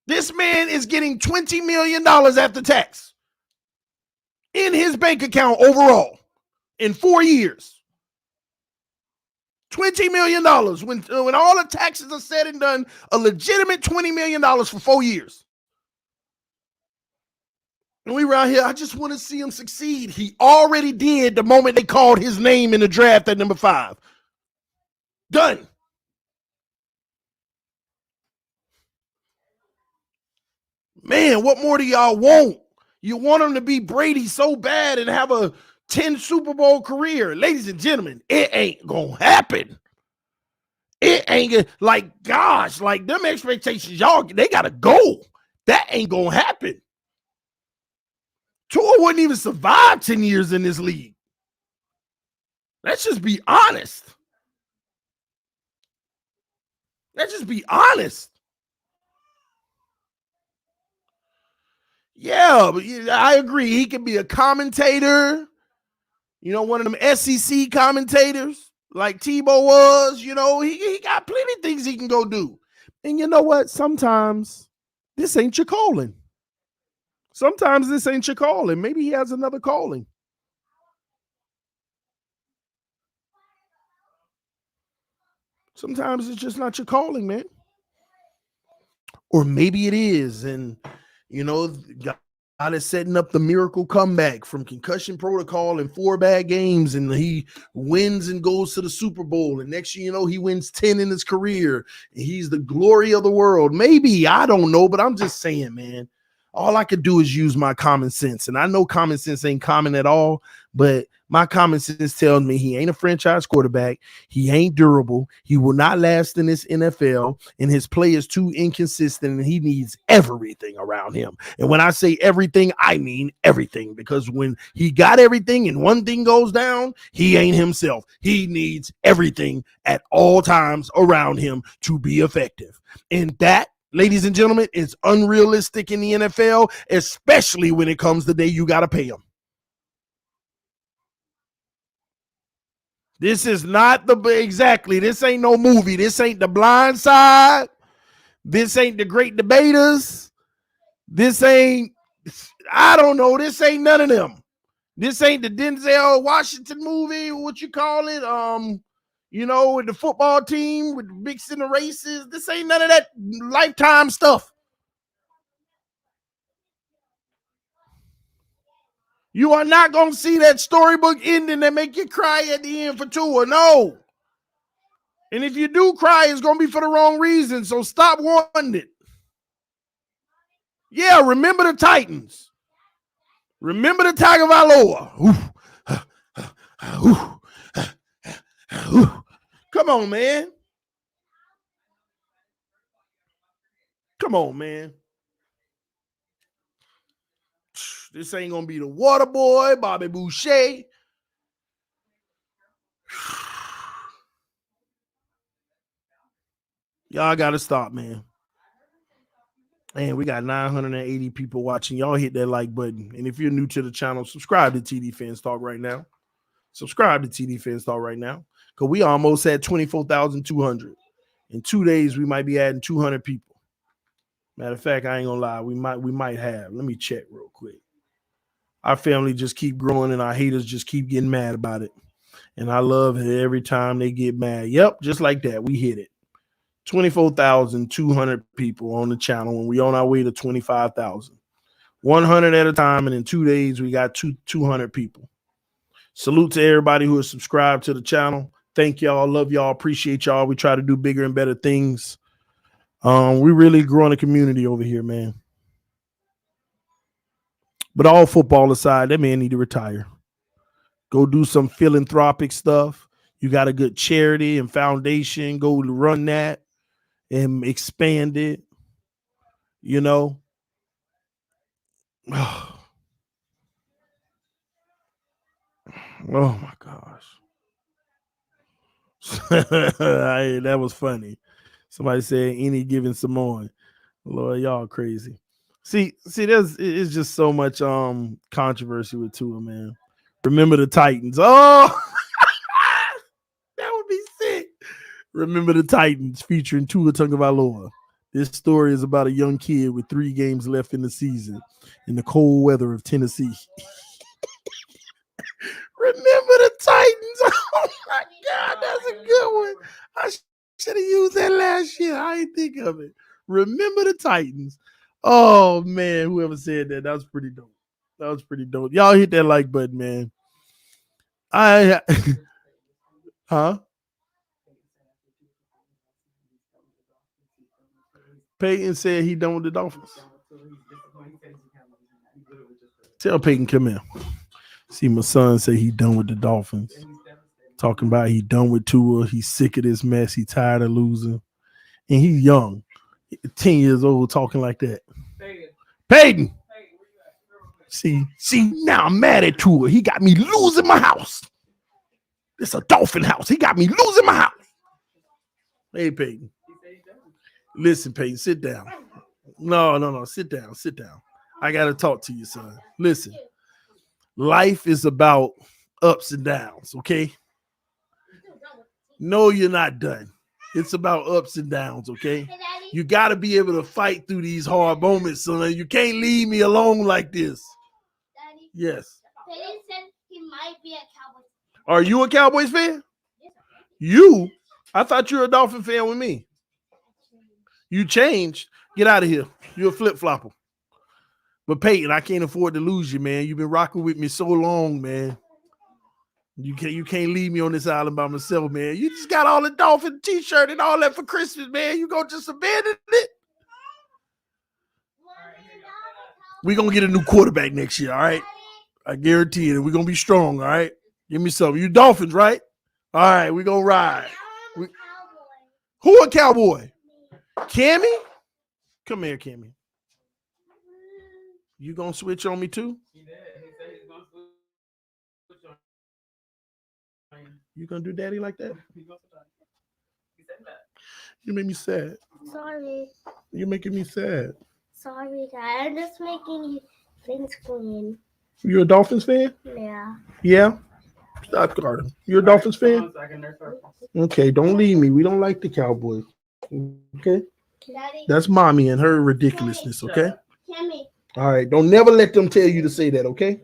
This man is getting $20 million after tax in his bank account overall in 4 years. $20 million. When all the taxes are said and done, a legitimate $20 million for 4 years. And we around here, I just want to see him succeed. He already did the moment they called his name in the draft at number 5. Done. Man, what more do y'all want? You want him to be Brady so bad and have a 10 Super Bowl career. Ladies and gentlemen, it ain't going to happen. It ain't like, gosh, like them expectations, y'all, they got to go. That ain't going to happen. Tua wouldn't even survive 10 years in this league. Let's just be honest. Yeah, but I agree. He can be a commentator, one of them SEC commentators like Tebow was. He got plenty of things he can go do. And you know what? Sometimes this ain't your calling. Maybe he has another calling. Sometimes it's just not your calling, man. Or maybe it is. And, God is setting up the miracle comeback from concussion protocol and 4 bad games. And he wins and goes to the Super Bowl. And next year, he wins 10 in his career. And he's the glory of the world. Maybe, I don't know, but I'm just saying, man. All I could do is use my common sense. And I know common sense ain't common at all, but my common sense tells me he ain't a franchise quarterback. He ain't durable. He will not last in this NFL, and his play is too inconsistent, and he needs everything around him. And when I say everything, I mean everything, because when he got everything and one thing goes down, he ain't himself. He needs everything at all times around him to be effective. And that, ladies and gentlemen, is unrealistic in the NFL, especially when it comes the day you got to pay him. This is not this ain't no movie. This ain't The Blind Side. This ain't The Great Debaters. This ain't, I don't know. This ain't none of them. This ain't the Denzel Washington movie, what you call it? With the football team, with mixing the races. This ain't none of that Lifetime stuff. You are not going to see that storybook ending that make you cry at the end for Tua. No. And if you do cry, it's going to be for the wrong reason. So stop wanting it. Yeah, remember the Titans. Remember the Tagovailoa. Come on, man. Come on, man. This ain't going to be the water boy, Bobby Boucher. Y'all got to stop, man. And we got 980 people watching. Y'all hit that like button. And if you're new to the channel, subscribe to TD Fans Talk right now. Subscribe to TD Fans Talk right now. Because we almost had 24,200. In 2 days, we might be adding 200 people. Matter of fact, I ain't gonna lie. We might have. Let me check real quick. Our family just keep growing and our haters just keep getting mad about it. And I love it every time they get mad. Yep, just like that. We hit it. 24,200 people on the channel when we on our way to 25,000. 100 at a time, and in 2 days we got 200 people. Salute to everybody who is subscribed to the channel. Thank y'all, love y'all, appreciate y'all. We try to do bigger and better things. We really growing a community over here, man. But all football aside, that man need to retire. Go do some philanthropic stuff. You got a good charity and foundation. Go run that and expand it. Oh my gosh. That was funny. Somebody said any given Samoan. Lord, y'all crazy. See, it's just so much controversy with Tua, man. Remember the Titans. Oh, that would be sick. Remember the Titans featuring Tua Tagovailoa. This story is about a young kid with 3 games left in the season in the cold weather of Tennessee. Remember the Titans. Oh my God, that's a good one. I should have used that last year. I didn't think of it. Remember the Titans. Oh man, whoever said that was pretty dope. That was pretty dope. Y'all hit that like button, man. Huh? Peyton said he done with the Dolphins. Tell Peyton come here. See, my son say he done with the Dolphins. Talking about he done with Tua. He's sick of this mess. He tired of losing. And he's young. 10 years old talking like that. Peyton. See, now I'm mad at Tua. He got me losing my house. It's a Dolphin house. He got me losing my house. Hey, Peyton. Listen, Peyton, sit down. No. Sit down. I got to talk to you, son. Listen. Life is about ups and downs, okay? No, you're not done. It's about ups and downs, okay? You got to be able to fight through these hard moments, son. You can't leave me alone like this. Daddy, Yes. Peyton said he might be a Cowboys fan. Are you a Cowboys fan? You? I thought you were a Dolphin fan with me. You changed. Get out of here. You're a flip-flopper. But Peyton, I can't afford to lose you, man. You've been rocking with me so long, man. You can't leave me on this island by myself, man. You just got all the Dolphin t-shirt and all that for Christmas, man. You gonna just abandon it? We're gonna get a new quarterback next year, all right? I guarantee it. We're gonna be strong, all right? Give me something. You Dolphins, right? All right, we're gonna ride. Who a Cowboy? Cammy? Come here, Cammy. You gonna switch on me too? He did. He said he's gonna switch on. You gonna do daddy like that? He said that. You make me sad. Sorry. You're making me sad. Sorry, Dad. I'm just making you things clean. You're a Dolphins fan? Yeah. Yeah? Stop, Carter. You're a Dolphins fan? Okay, don't leave me. We don't like the Cowboys. Okay? Daddy. That's mommy and her ridiculousness, okay? Cammy. All right, don't never let them tell you to say that, okay?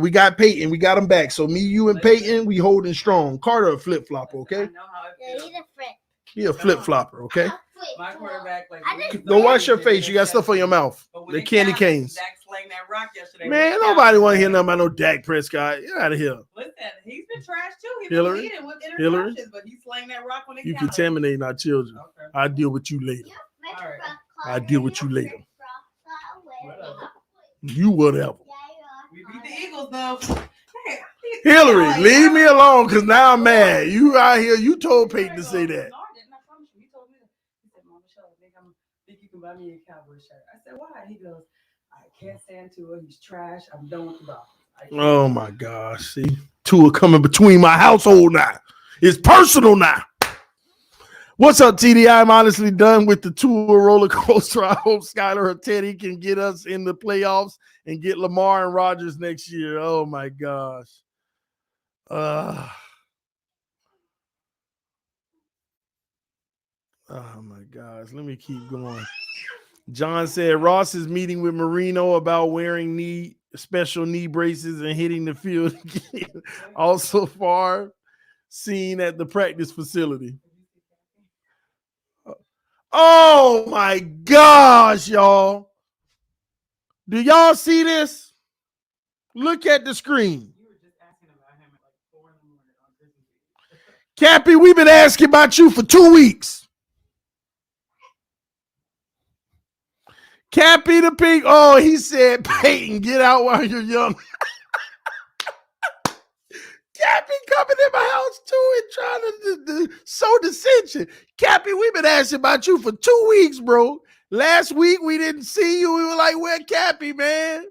We got Peyton. We got him back. So me, you, and Peyton, we holding strong. Carter a flip flopper, okay? I know how it Yeah, feels. he's a friend. He a flip flopper, okay? My quarterback, like, Go wash your face. You got stuff on your mouth. The candy canes. Dak slang that rock yesterday. Man, nobody want to hear nothing about no Dak Prescott. Get out of here. Listen, he's been trash too. He's Hillary? been leading with interceptions, Hillary? but he slang that rock when it You counted. contaminating our children. Okay. I'll deal with you later. All right. I'll deal with you later. Whatever. You whatever. We beat the Eagles though. Hey, Hillary, leave me alone because now I'm mad. You out here, you told Peyton to say that. No, I didn't. I promise you. He told me that. He said, Mama, I think you can buy me a Cowboy shirt. I said, why? He goes, I can't stand Tua. He's trash. I'm done with the Dolphins. Oh my gosh. See, Tua coming between my household now. It's personal now. What's up, TD? I'm honestly done with the Tua roller coaster. I hope Skyler or Teddy can get us in the playoffs and get Lamar and Rodgers next year. Oh my gosh. Oh my gosh. Let me keep going. John said Ross is meeting with Marino about wearing special knee braces and hitting the field again. Also far seen at the practice facility. Oh my gosh, y'all. Do y'all see this? Look at the screen. You were just asking about him at like 4 in the morning on Christmas Eve. Cappy, we've been asking about you for 2 weeks. Cappy the pig. Oh, he said, Peyton, get out while you're young. Cappy coming in my house too and trying to sow dissension. Cappy, we've been asking about you for 2 weeks, bro. Last week we didn't see you. We were like, where Cappy, man?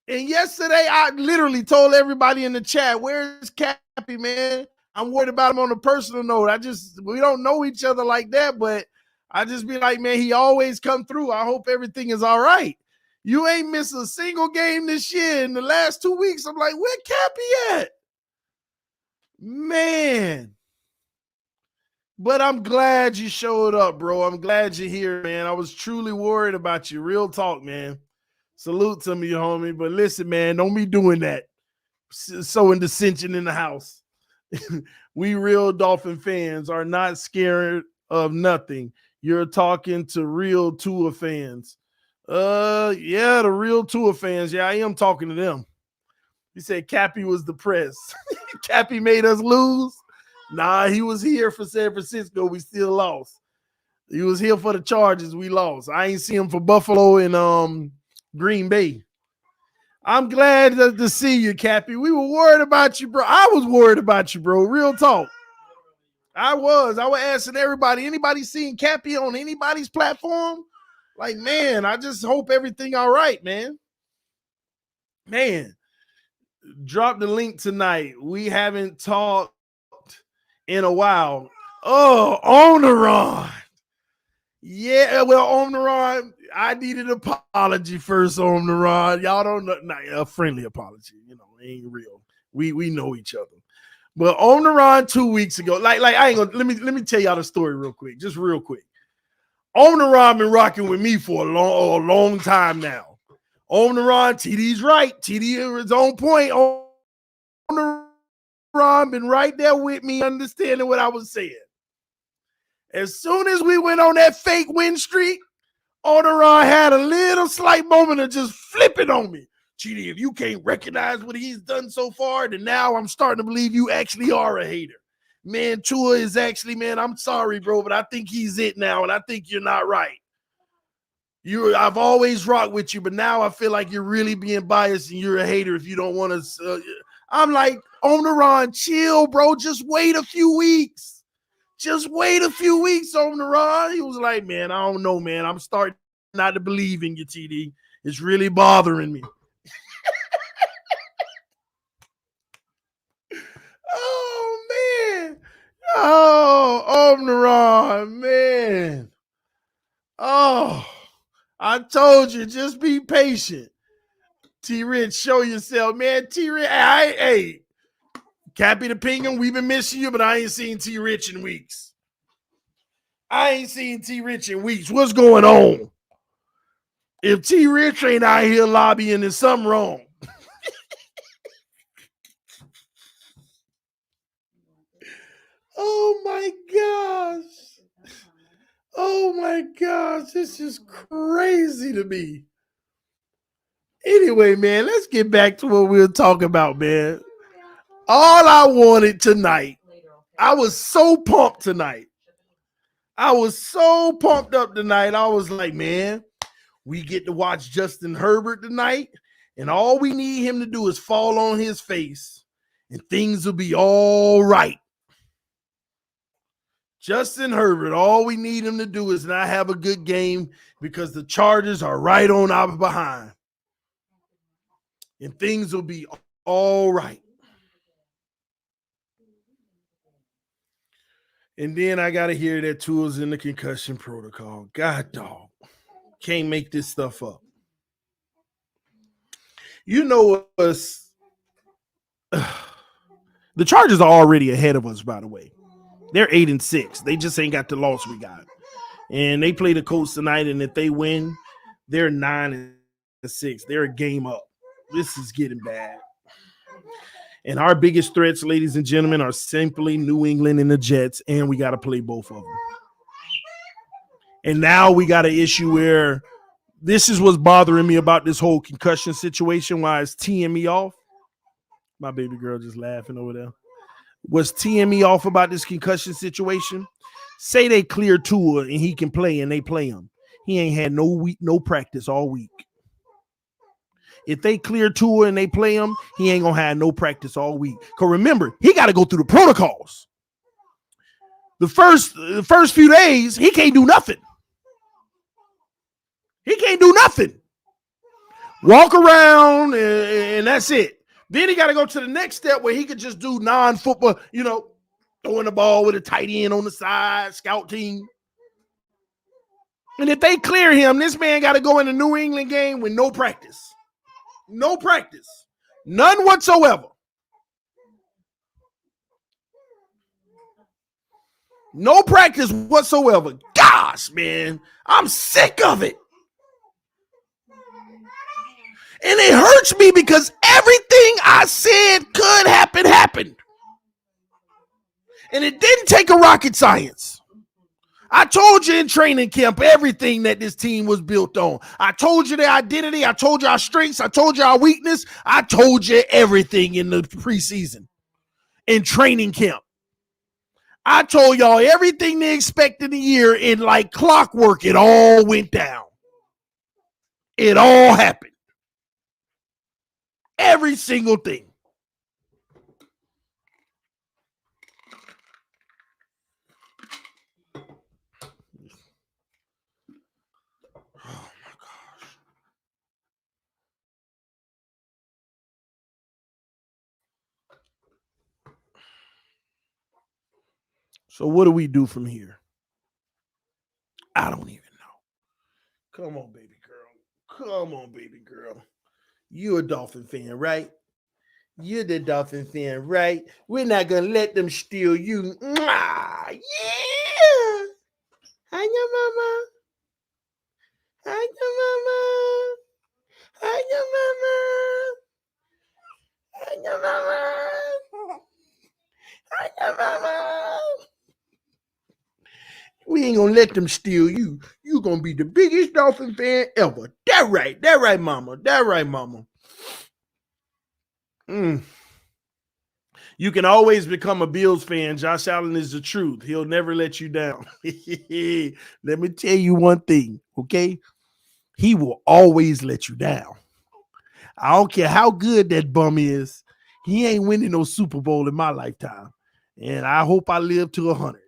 And yesterday I literally told everybody in the chat, where's Cappy, man? I'm worried about him on a personal note. We don't know each other like that, but I just be like, man, he always come through. I hope everything is all right. You ain't missed a single game this year. In the last 2 weeks, I'm like, where Cappy at? Man. But I'm glad you showed up, bro. I'm glad you're here, man. I was truly worried about you. Real talk, man. Salute to me, homie. But listen, man, don't be doing that. Sowing dissension in the house. We real Dolphin fans are not scared of nothing. You're talking to real Tua fans. Yeah, the real Tua fans. Yeah, I am talking to them. He said Cappy was depressed. Cappy made us lose. Nah, he was here for San Francisco. We still lost. He was here for the Chargers. We lost. I ain't see him for Buffalo and Green Bay. I'm glad to see you, Cappy. We were worried about you, bro. I was worried about you, bro. Real talk. I was asking everybody, anybody seeing Cappy on anybody's platform? Like, man, I just hope everything all right, man. Man, drop the link tonight. We haven't talked in a while. Oh, Omniron. Yeah, well, Omniron, I need an apology first, Omniron. Y'all don't know, a friendly apology. You know, it ain't real. We know each other. But Omniron 2 weeks ago, like I ain't gonna let me tell y'all the story real quick, just real quick. Omniron been rocking with me for a long time now. Omniron, TD's right. TD is on point. Omniron been right there with me, understanding what I was saying. As soon as we went on that fake win streak, Omniron had a little slight moment of just flipping on me. TD, if you can't recognize what he's done so far, then now I'm starting to believe you actually are a hater. Man, Tua is actually, man, I'm sorry, bro, but I think he's it now, and I think you're not right. I've always rocked with you, but now I feel like you're really being biased and you're a hater if you don't want to. I'm like, Omniron, chill, bro. Just wait a few weeks. Just wait a few weeks, Omniron. He was like, man, I don't know, man. I'm starting not to believe in you, TD. It's really bothering me. Oh, man. Oh, Omniron, man. Oh, I told you, just be patient. T-Rich, show yourself, man. T-Rich, hey, Cappy the Penguin, we've been missing you, but I ain't seen T-Rich in weeks. What's going on? If T-Rich ain't out here lobbying, there's something wrong. Oh my gosh. Oh my gosh. This is crazy to me. Anyway, man, let's get back to what we were talking about, man. All I wanted tonight, I was so pumped tonight. I was so pumped up tonight. I was like, man, we get to watch Justin Herbert tonight, and all we need him to do is fall on his face, and things will be all right. Justin Herbert, all we need him to do is not have a good game because the Chargers are right on our behind. And things will be all right. And then I got to hear that Tua's in the concussion protocol. God, dog. Can't make this stuff up. You know us. The Chargers are already ahead of us, by the way. They're 8-6. They just ain't got the loss we got. And they play the Colts tonight, and if they win, they're 9-6. They're a game up. This is getting bad. And our biggest threats, ladies and gentlemen, are simply New England and the Jets, and we got to play both of them. And now we got an issue where this is what's bothering me about this whole concussion situation, why it's teeing me off. My baby girl just laughing over there. What's teeing me off about this concussion situation? Say they clear Tua and he can play and they play him. He ain't had no practice all week. If they clear Tua and they play him, he ain't going to have no practice all week. Because remember, he got to go through the protocols. The first few days, he can't do nothing. He can't do nothing. Walk around and that's it. Then he got to go to the next step where he could just do non-football, throwing the ball with a tight end on the side, scout team. And if they clear him, this man got to go in the New England game with no practice. No practice. None whatsoever. No practice whatsoever. Gosh, man, I'm sick of it. And it hurts me because everything I said could happen happened. And it didn't take a rocket science. I told you in training camp everything that this team was built on. I told you their identity. I told you our strengths. I told you our weakness. I told you everything in the preseason, in training camp. I told y'all everything they expect in the year, in like clockwork, it all went down. It all happened. Every single thing. Oh my gosh. So what do we do from here? I don't even know. Come on, baby girl. Come on, baby girl. You're a Dolphin fan, right? You're the Dolphin fan, right? We're not going to let them steal you. Mwah! Yeah! Hi, your mama. Hi, your mama. Hi, your mama. Hi, your mama. Hi, your mama. We ain't going to let them steal you. You're going to be the biggest Dolphin fan ever. That right. That right, mama. That right, mama. You can always become a Bills fan. Josh Allen is the truth. He'll never let you down. Let me tell you one thing, okay? He will always let you down. I don't care how good that bum is. He ain't winning no Super Bowl in my lifetime. And I hope I live to 100.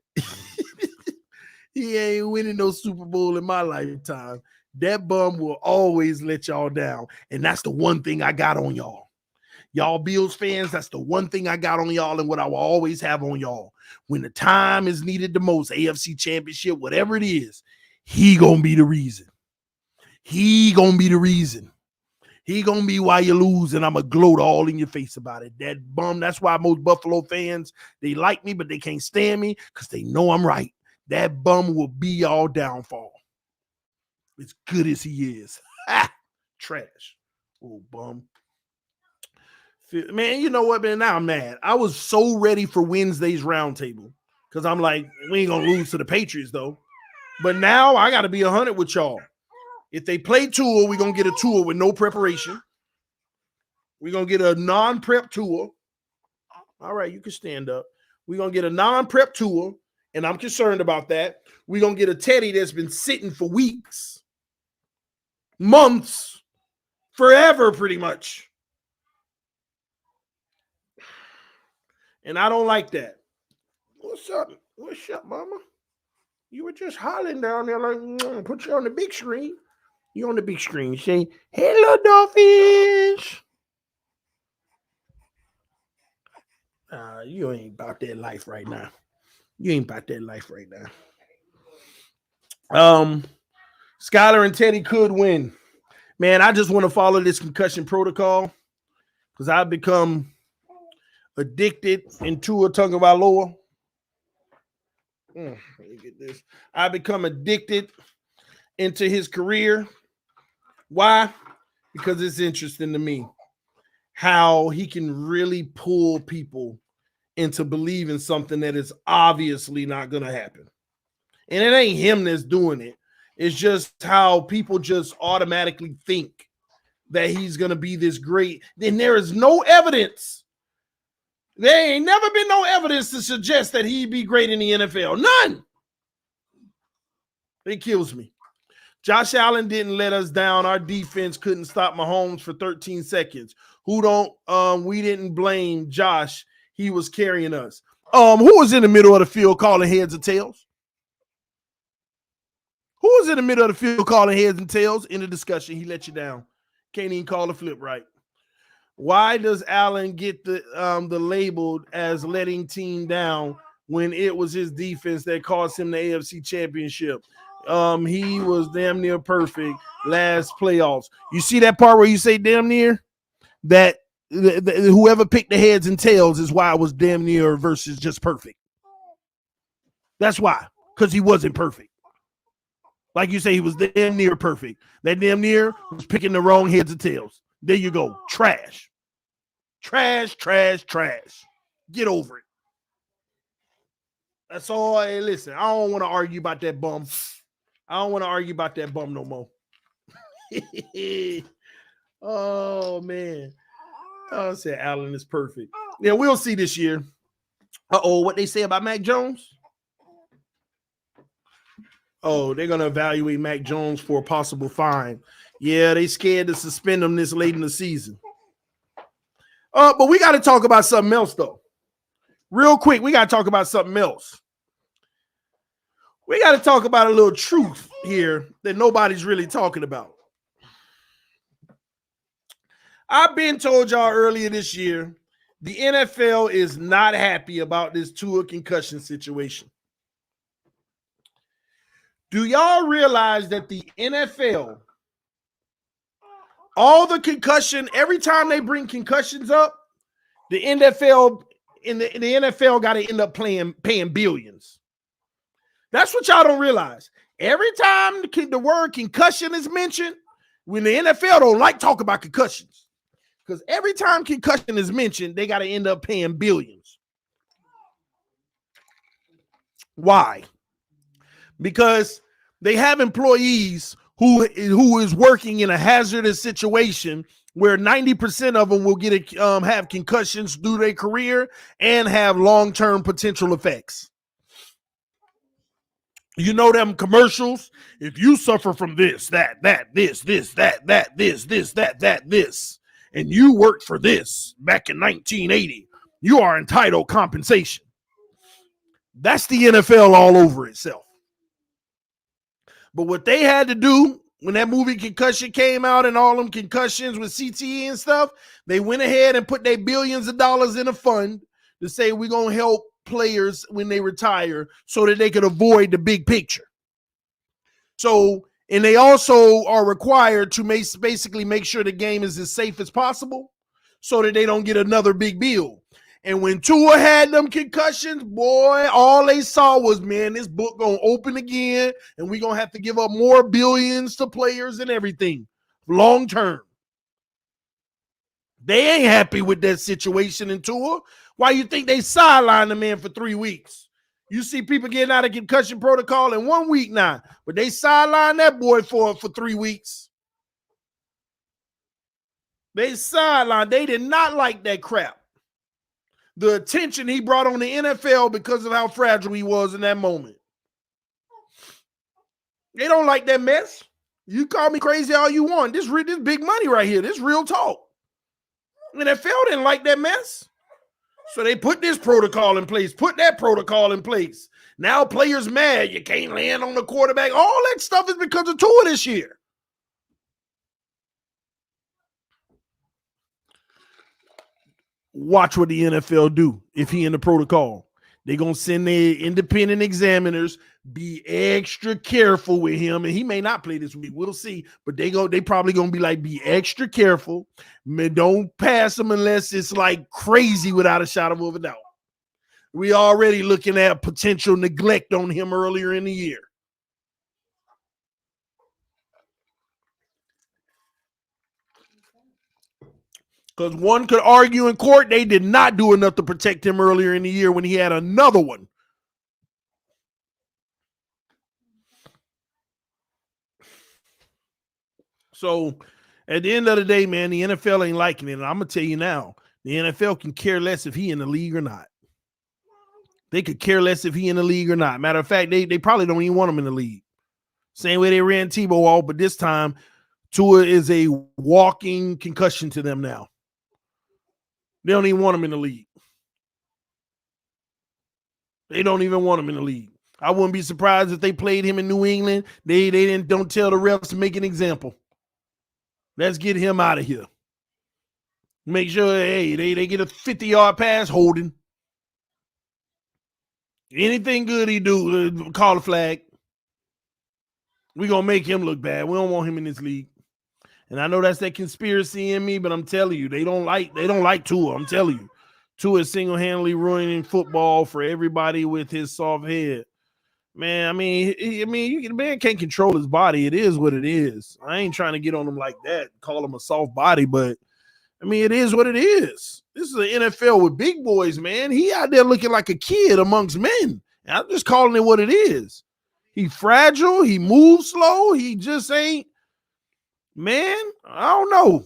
He ain't winning no Super Bowl in my lifetime. That bum will always let y'all down. And that's the one thing I got on y'all. Y'all Bills fans, that's the one thing I got on y'all and what I will always have on y'all. When the time is needed the most, AFC Championship, whatever it is, he gonna be the reason. He gonna be the reason. He gonna be why you lose, and I'm gonna gloat all in your face about it. That bum, that's why most Buffalo fans, they like me, but they can't stand me because they know I'm right. That bum will be y'all downfall. As good as he is. Trash. Oh, bum. Man, you know what, man? Now I'm mad. I was so ready for Wednesday's roundtable. because I'm like, we ain't gonna lose to the Patriots though. But now I got to be 100 with y'all. If they play Tua, we're gonna get a Tua with no preparation. We're gonna get a non-prep Tua. All right, you can stand up. We're gonna get a non-prep Tua, and I'm concerned about that. We're gonna get a Teddy that's been sitting for weeks, months, forever, pretty much. And I don't like that. What's up? What's up, mama? You were just hollering down there like, put you on the big screen. You on the big screen. Say, hello, Dolphins. You ain't about that life right now. You ain't about that life right now. Skylar and Teddy could win. Man, I just want to follow this concussion protocol because I've become addicted in Tua Tagovailoa. Let me get this. I become addicted into his career. Why? Because it's interesting to me how he can really pull people into believing something that is obviously not going to happen. And it ain't him that's doing it. It's just how people just automatically think that he's going to be this great. Then there is no evidence. There ain't never been no evidence to suggest that he'd be great in the NFL. None. It kills me. Josh Allen didn't let us down. Our defense couldn't stop Mahomes for 13 seconds. We didn't blame Josh. He was carrying us. Who was in the middle of the field calling heads or tails? Who was in the middle of the field calling heads and tails? In the discussion, he let you down. Can't even call the flip right. Why does Allen get the labeled as letting team down when it was his defense that cost him the AFC Championship? He was damn near perfect last playoffs. You see that part where you say damn near? That whoever picked the heads and tails is why it was damn near versus just perfect. That's why, because he wasn't perfect. Like you say, he was damn near perfect. That damn near was picking the wrong heads and tails. There you go. Trash. Trash, trash, trash. Get over it. That's all. Hey, listen, I don't want to argue about that bum. I don't want to argue about that bum no more. Oh, man. I said Allen is perfect. Yeah, we'll see this year. Uh-oh, what they say about Mac Jones? Oh, they're going to evaluate Mac Jones for a possible fine. Yeah, they scared to suspend him this late in the season. But we got to talk about something else, though. Real quick, we got to talk about something else. We got to talk about a little truth here that nobody's really talking about. I've been told y'all earlier this year, the NFL is not happy about this Tua concussion situation. Do y'all realize that the NFL, all the concussion, every time they bring concussions up, the NFL got to end up paying billions. That's what y'all don't realize. Every time the word concussion is mentioned, when the NFL don't like talk about concussions, because every time concussion is mentioned, they got to end up paying billions. Why? Because they have employees who is working in a hazardous situation where 90% of them will have concussions through their career and have long-term potential effects. You know them commercials? If you suffer from this, that, this, and you worked for this back in 1980, you are entitled compensation. That's the NFL all over itself. But what they had to do when that movie Concussion came out and all them concussions with CTE and stuff, they went ahead and put their billions of dollars in a fund to say we're going to help players when they retire so that they could avoid the big picture. So, and they also are required to basically make sure the game is as safe as possible so that they don't get another big bill. And when Tua had them concussions, boy, all they saw was, man, this book going to open again and we're going to have to give up more billions to players and everything long term. They ain't happy with that situation in Tua. Why you think they sidelined the man for 3 weeks? You see people getting out of concussion protocol in 1 week now, but they sidelined that boy for 3 weeks. They sidelined. They did not like that crap. The attention he brought on the NFL because of how fragile he was in that moment. They don't like that mess. You call me crazy all you want. This big money right here. This real talk. NFL didn't like that mess. So they put this protocol in place, put that protocol in place. Now players mad. You can't land on the quarterback. All that stuff is because of Tua this year. Watch what the NFL do if he in the protocol. They're going to send their independent examiners, be extra careful with him, and he may not play this week. We'll see, but they probably going to be like, be extra careful. Man, don't pass him unless it's like crazy without a shadow of a doubt. We already looking at potential neglect on him earlier in the year. Because one could argue in court they did not do enough to protect him earlier in the year when he had another one. So at the end of the day, man, the NFL ain't liking it. And I'm going to tell you now, the NFL can care less if he in the league or not. They could care less if he in the league or not. Matter of fact, they probably don't even want him in the league. Same way they ran Tebow off, but this time Tua is a walking concussion to them now. They don't even want him in the league. They don't even want him in the league. I wouldn't be surprised if they played him in New England. They don't tell the refs to make an example. Let's get him out of here. Make sure, hey, they get a 50-yard pass holding. Anything good he do, call a flag. We're going to make him look bad. We don't want him in this league. And I know that's that conspiracy in me, but I'm telling you, they don't like Tua. I'm telling you. Tua is single-handedly ruining football for everybody with his soft head. Man, I mean, the man can't control his body. It is what it is. I ain't trying to get on him like that, call him a soft body, but I mean, it is what it is. This is an NFL with big boys, man. He out there looking like a kid amongst men. And I'm just calling it what it is. He fragile. He moves slow. He just ain't. Man, I don't know.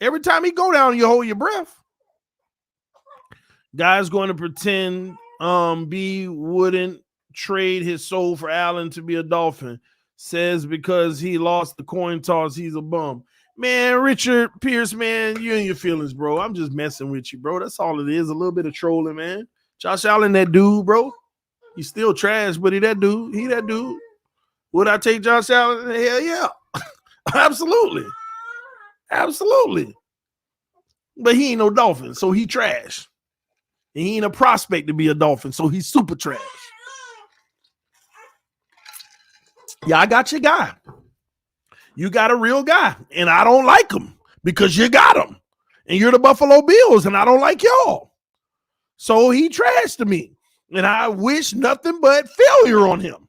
Every time he go down, you hold your breath. Guy's going to pretend B wouldn't trade his soul for Allen to be a Dolphin. Says because he lost the coin toss, he's a bum. Man, Richard Pierce, man, you and your feelings, bro. I'm just messing with you, bro. That's all it is. A little bit of trolling, man. Josh Allen, that dude, bro. He's still trash, but he that dude. Would I take Josh Allen? Hell yeah. Absolutely. But he ain't no Dolphin, so he trash. And he ain't a prospect to be a Dolphin, so he's super trash. Yeah, I got your guy. You got a real guy, and I don't like him because you got him. And you're the Buffalo Bills, and I don't like y'all. So he trashed to me. And I wish nothing but failure on him.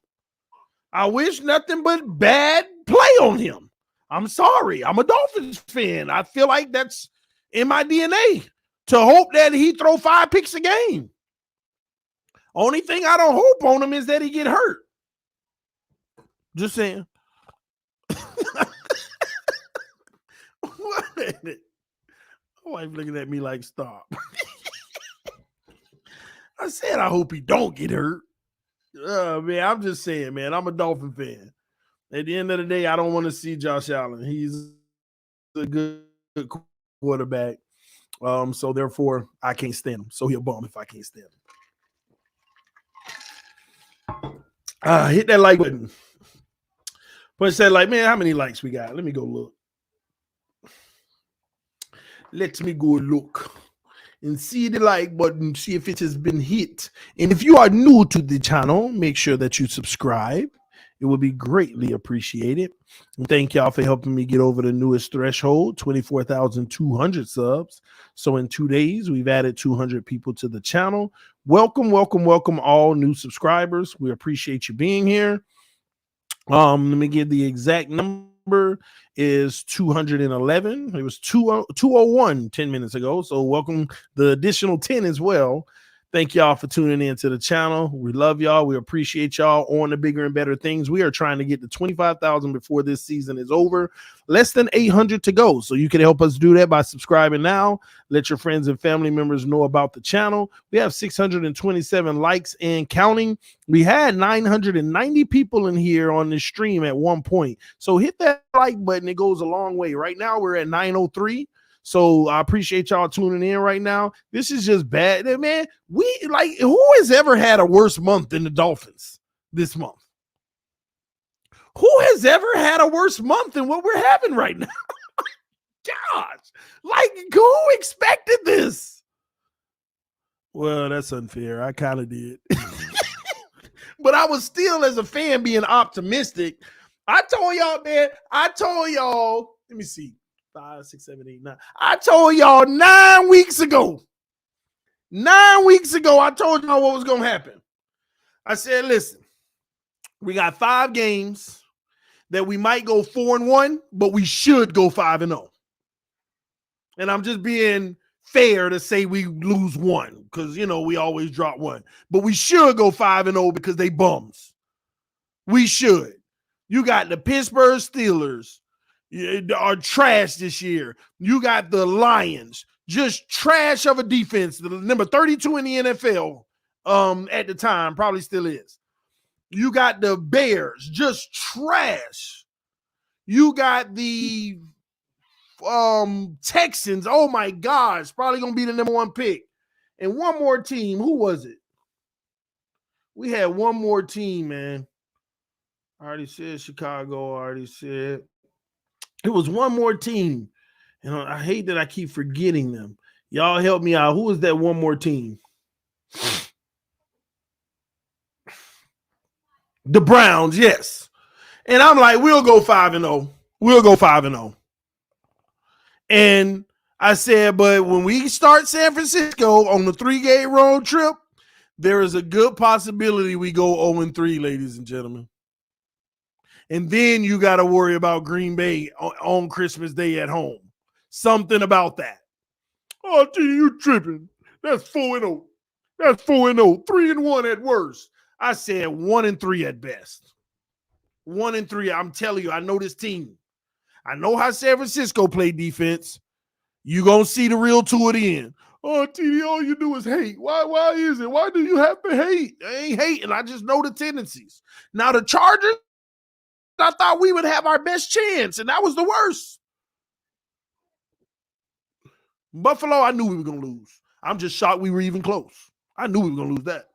I wish nothing but bad play on him. I'm sorry. I'm a Dolphins fan. I feel like that's in my DNA to hope that he throw 5 picks a game. Only thing I don't hope on him is that he get hurt. Just saying. My wife looking at me like, stop. I said I hope he don't get hurt. Man, I'm just saying, man, I'm a Dolphin fan. At the end of the day, I don't want to see Josh Allen. He's a good quarterback. So therefore, I can't stand him. So he'll bum if I can't stand him. Hit that like button. But said, like, man, how many likes we got? Let me go look. Let me go look and see the like button, see if it has been hit. And if you are new to the channel, make sure that you subscribe. It will be greatly appreciated. And thank y'all for helping me get over the newest threshold, 24,200 subs. So in 2 days, we've added 200 people to the channel. Welcome, welcome, welcome all new subscribers. We appreciate you being here. Let me give the exact number is 211. It was 201 10 minutes ago. So welcome the additional 10 as well. Thank y'all for tuning in to the channel. We love y'all. We appreciate y'all on the bigger and better things. We are trying to get to 25,000 before this season is over. Less than 800 to go. So you can help us do that by subscribing now. Let your friends and family members know about the channel. We have 627 likes and counting. We had 990 people in here on this stream at one point. So hit that like button. It goes a long way. Right now we're at 903. So I appreciate y'all tuning in right now. This is just bad, man. Who has ever had a worse month than the Dolphins this month? Who has ever had a worse month than what we're having right now? Gosh, who expected this? Well, that's unfair. I kind of did. But I was still, as a fan, being optimistic. I told y'all, man. Let me see. 5, 6, 7, 8, 9. I told y'all 9 weeks ago. 9 weeks ago, I told y'all what was going to happen. I said, listen, we got 5 games that we might go 4-1, but we should go 5-0. And I'm just being fair to say we lose 1 because, we always drop 1. But we should go 5-0 because they bums. We should. You got the Pittsburgh Steelers. Are trash this year. You got the Lions, just trash of a defense. The number 32 in the NFL at the time, probably still is. You got the Bears, just trash. You got the Texans. Oh my gosh, probably gonna be the number 1 pick. And one more team. Who was it? We had one more team, man. I already said Chicago. I already said. It was one more team, and I hate that I keep forgetting them. Y'all help me out. Who is that one more team? The Browns, yes. And I'm like, we'll go 5-0. We'll go 5-0. And I said, but when we start San Francisco on the 3-game road trip, there is a good possibility we go 0-3, ladies and gentlemen. And then you got to worry about Green Bay on Christmas Day at home. Something about that. Oh, gee, you tripping. That's 4-0. That's 4-0. 3-1 at worst. I said 1-3 at best. 1-3. I'm telling you, I know this team. I know how San Francisco play defense. You going to see the real Tua at the end. Oh, TD, all you do is hate. Why is it? Why do you have to hate? I ain't hating. I just know the tendencies. Now, the Chargers, I thought we would have our best chance, and that was the worst. Buffalo, I knew we were going to lose. I'm just shocked we were even close. I knew we were going to lose that.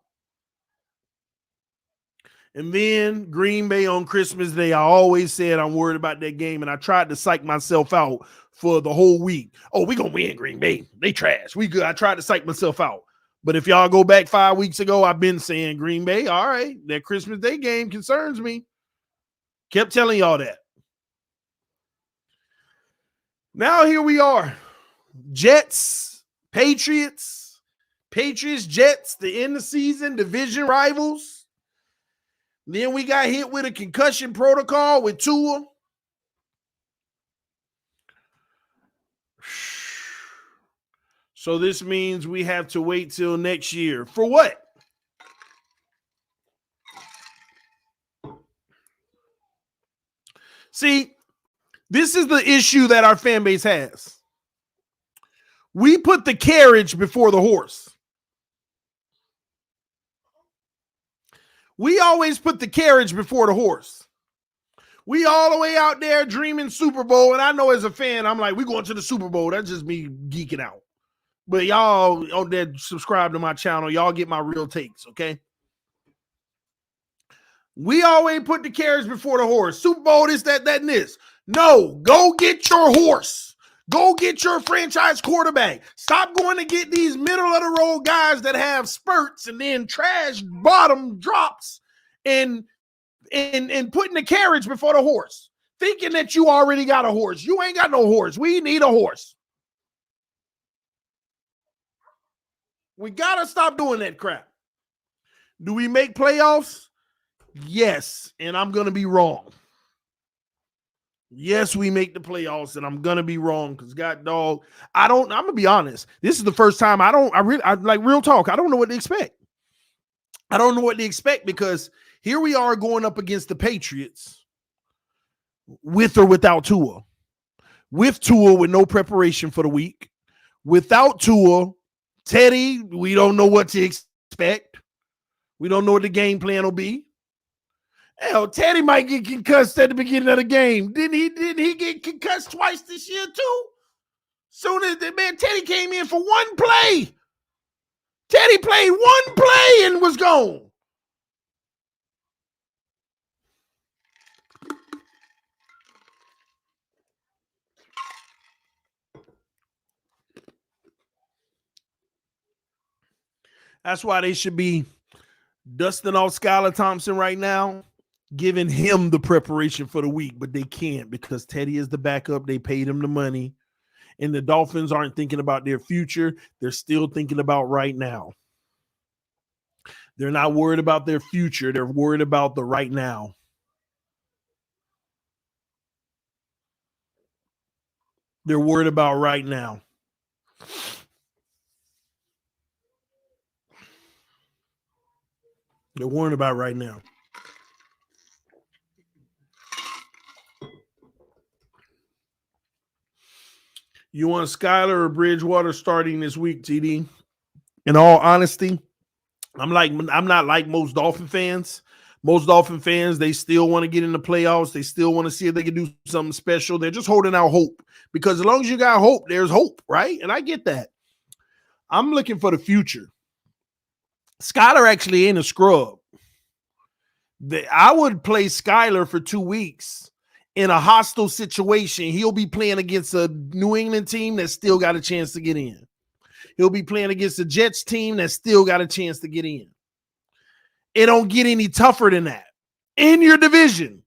And then Green Bay on Christmas Day, I always said I'm worried about that game, and I tried to psych myself out for the whole week. Oh, we're going to win Green Bay. They trash. We good. I tried to psych myself out. But if y'all go back 5 weeks ago, I've been saying Green Bay, all right, that Christmas Day game concerns me. Kept telling y'all that. Now here we are. Jets, Patriots, Jets, the end of the season, division rivals. Then we got hit with a concussion protocol with Tua. So this means we have to wait till next year. For what? See, this is the issue that our fan base has. We put the carriage before the horse. We always put the carriage before the horse. We all the way out there dreaming Super Bowl, and I know as a fan, I'm like, we going to the Super Bowl. That's just me geeking out. But y'all out there subscribe to my channel. Y'all get my real takes, okay? We always put the carriage before the horse. Super Bowl, this, that, and this. No, go get your horse. Go get your franchise quarterback. Stop going to get these middle-of-the-road guys that have spurts and then trash bottom drops and putting the carriage before the horse, thinking that you already got a horse. You ain't got no horse. We need a horse. We got to stop doing that crap. Do we make playoffs? Yes, and I'm going to be wrong. Yes, we make the playoffs, and I'm gonna be wrong because God dog, I'm gonna be honest. This is the first time I like real talk. I don't know what to expect. I don't know what to expect because here we are going up against the Patriots with or without Tua. With Tua with no preparation for the week. Without Tua, Teddy, we don't know what to expect. We don't know what the game plan will be. Hell, Teddy might get concussed at the beginning of the game. Didn't he get concussed twice this year too? Soon as Teddy came in for one play. Teddy played one play and was gone. That's why they should be dusting off Skylar Thompson right now, giving him the preparation for the week, but they can't because Teddy is the backup. They paid him the money, and the Dolphins aren't thinking about their future. They're still thinking about right now. They're not worried about their future. They're worried about the right now. They're worried about right now. They're worried about right now. You want Skylar or Bridgewater starting this week, TD? In all honesty, I'm not like most Dolphin fans. Most Dolphin fans, they still want to get in the playoffs. They still want to see if they can do something special. They're just holding out hope because as long as you got hope, there's hope, right? And I get that. I'm looking for the future. Skylar actually ain't a scrub. I would play Skylar for 2 weeks in a hostile situation. He'll be playing against a New England team that still got a chance to get in. He'll be playing against a Jets team that still got a chance to get in. It don't get any tougher than that in your division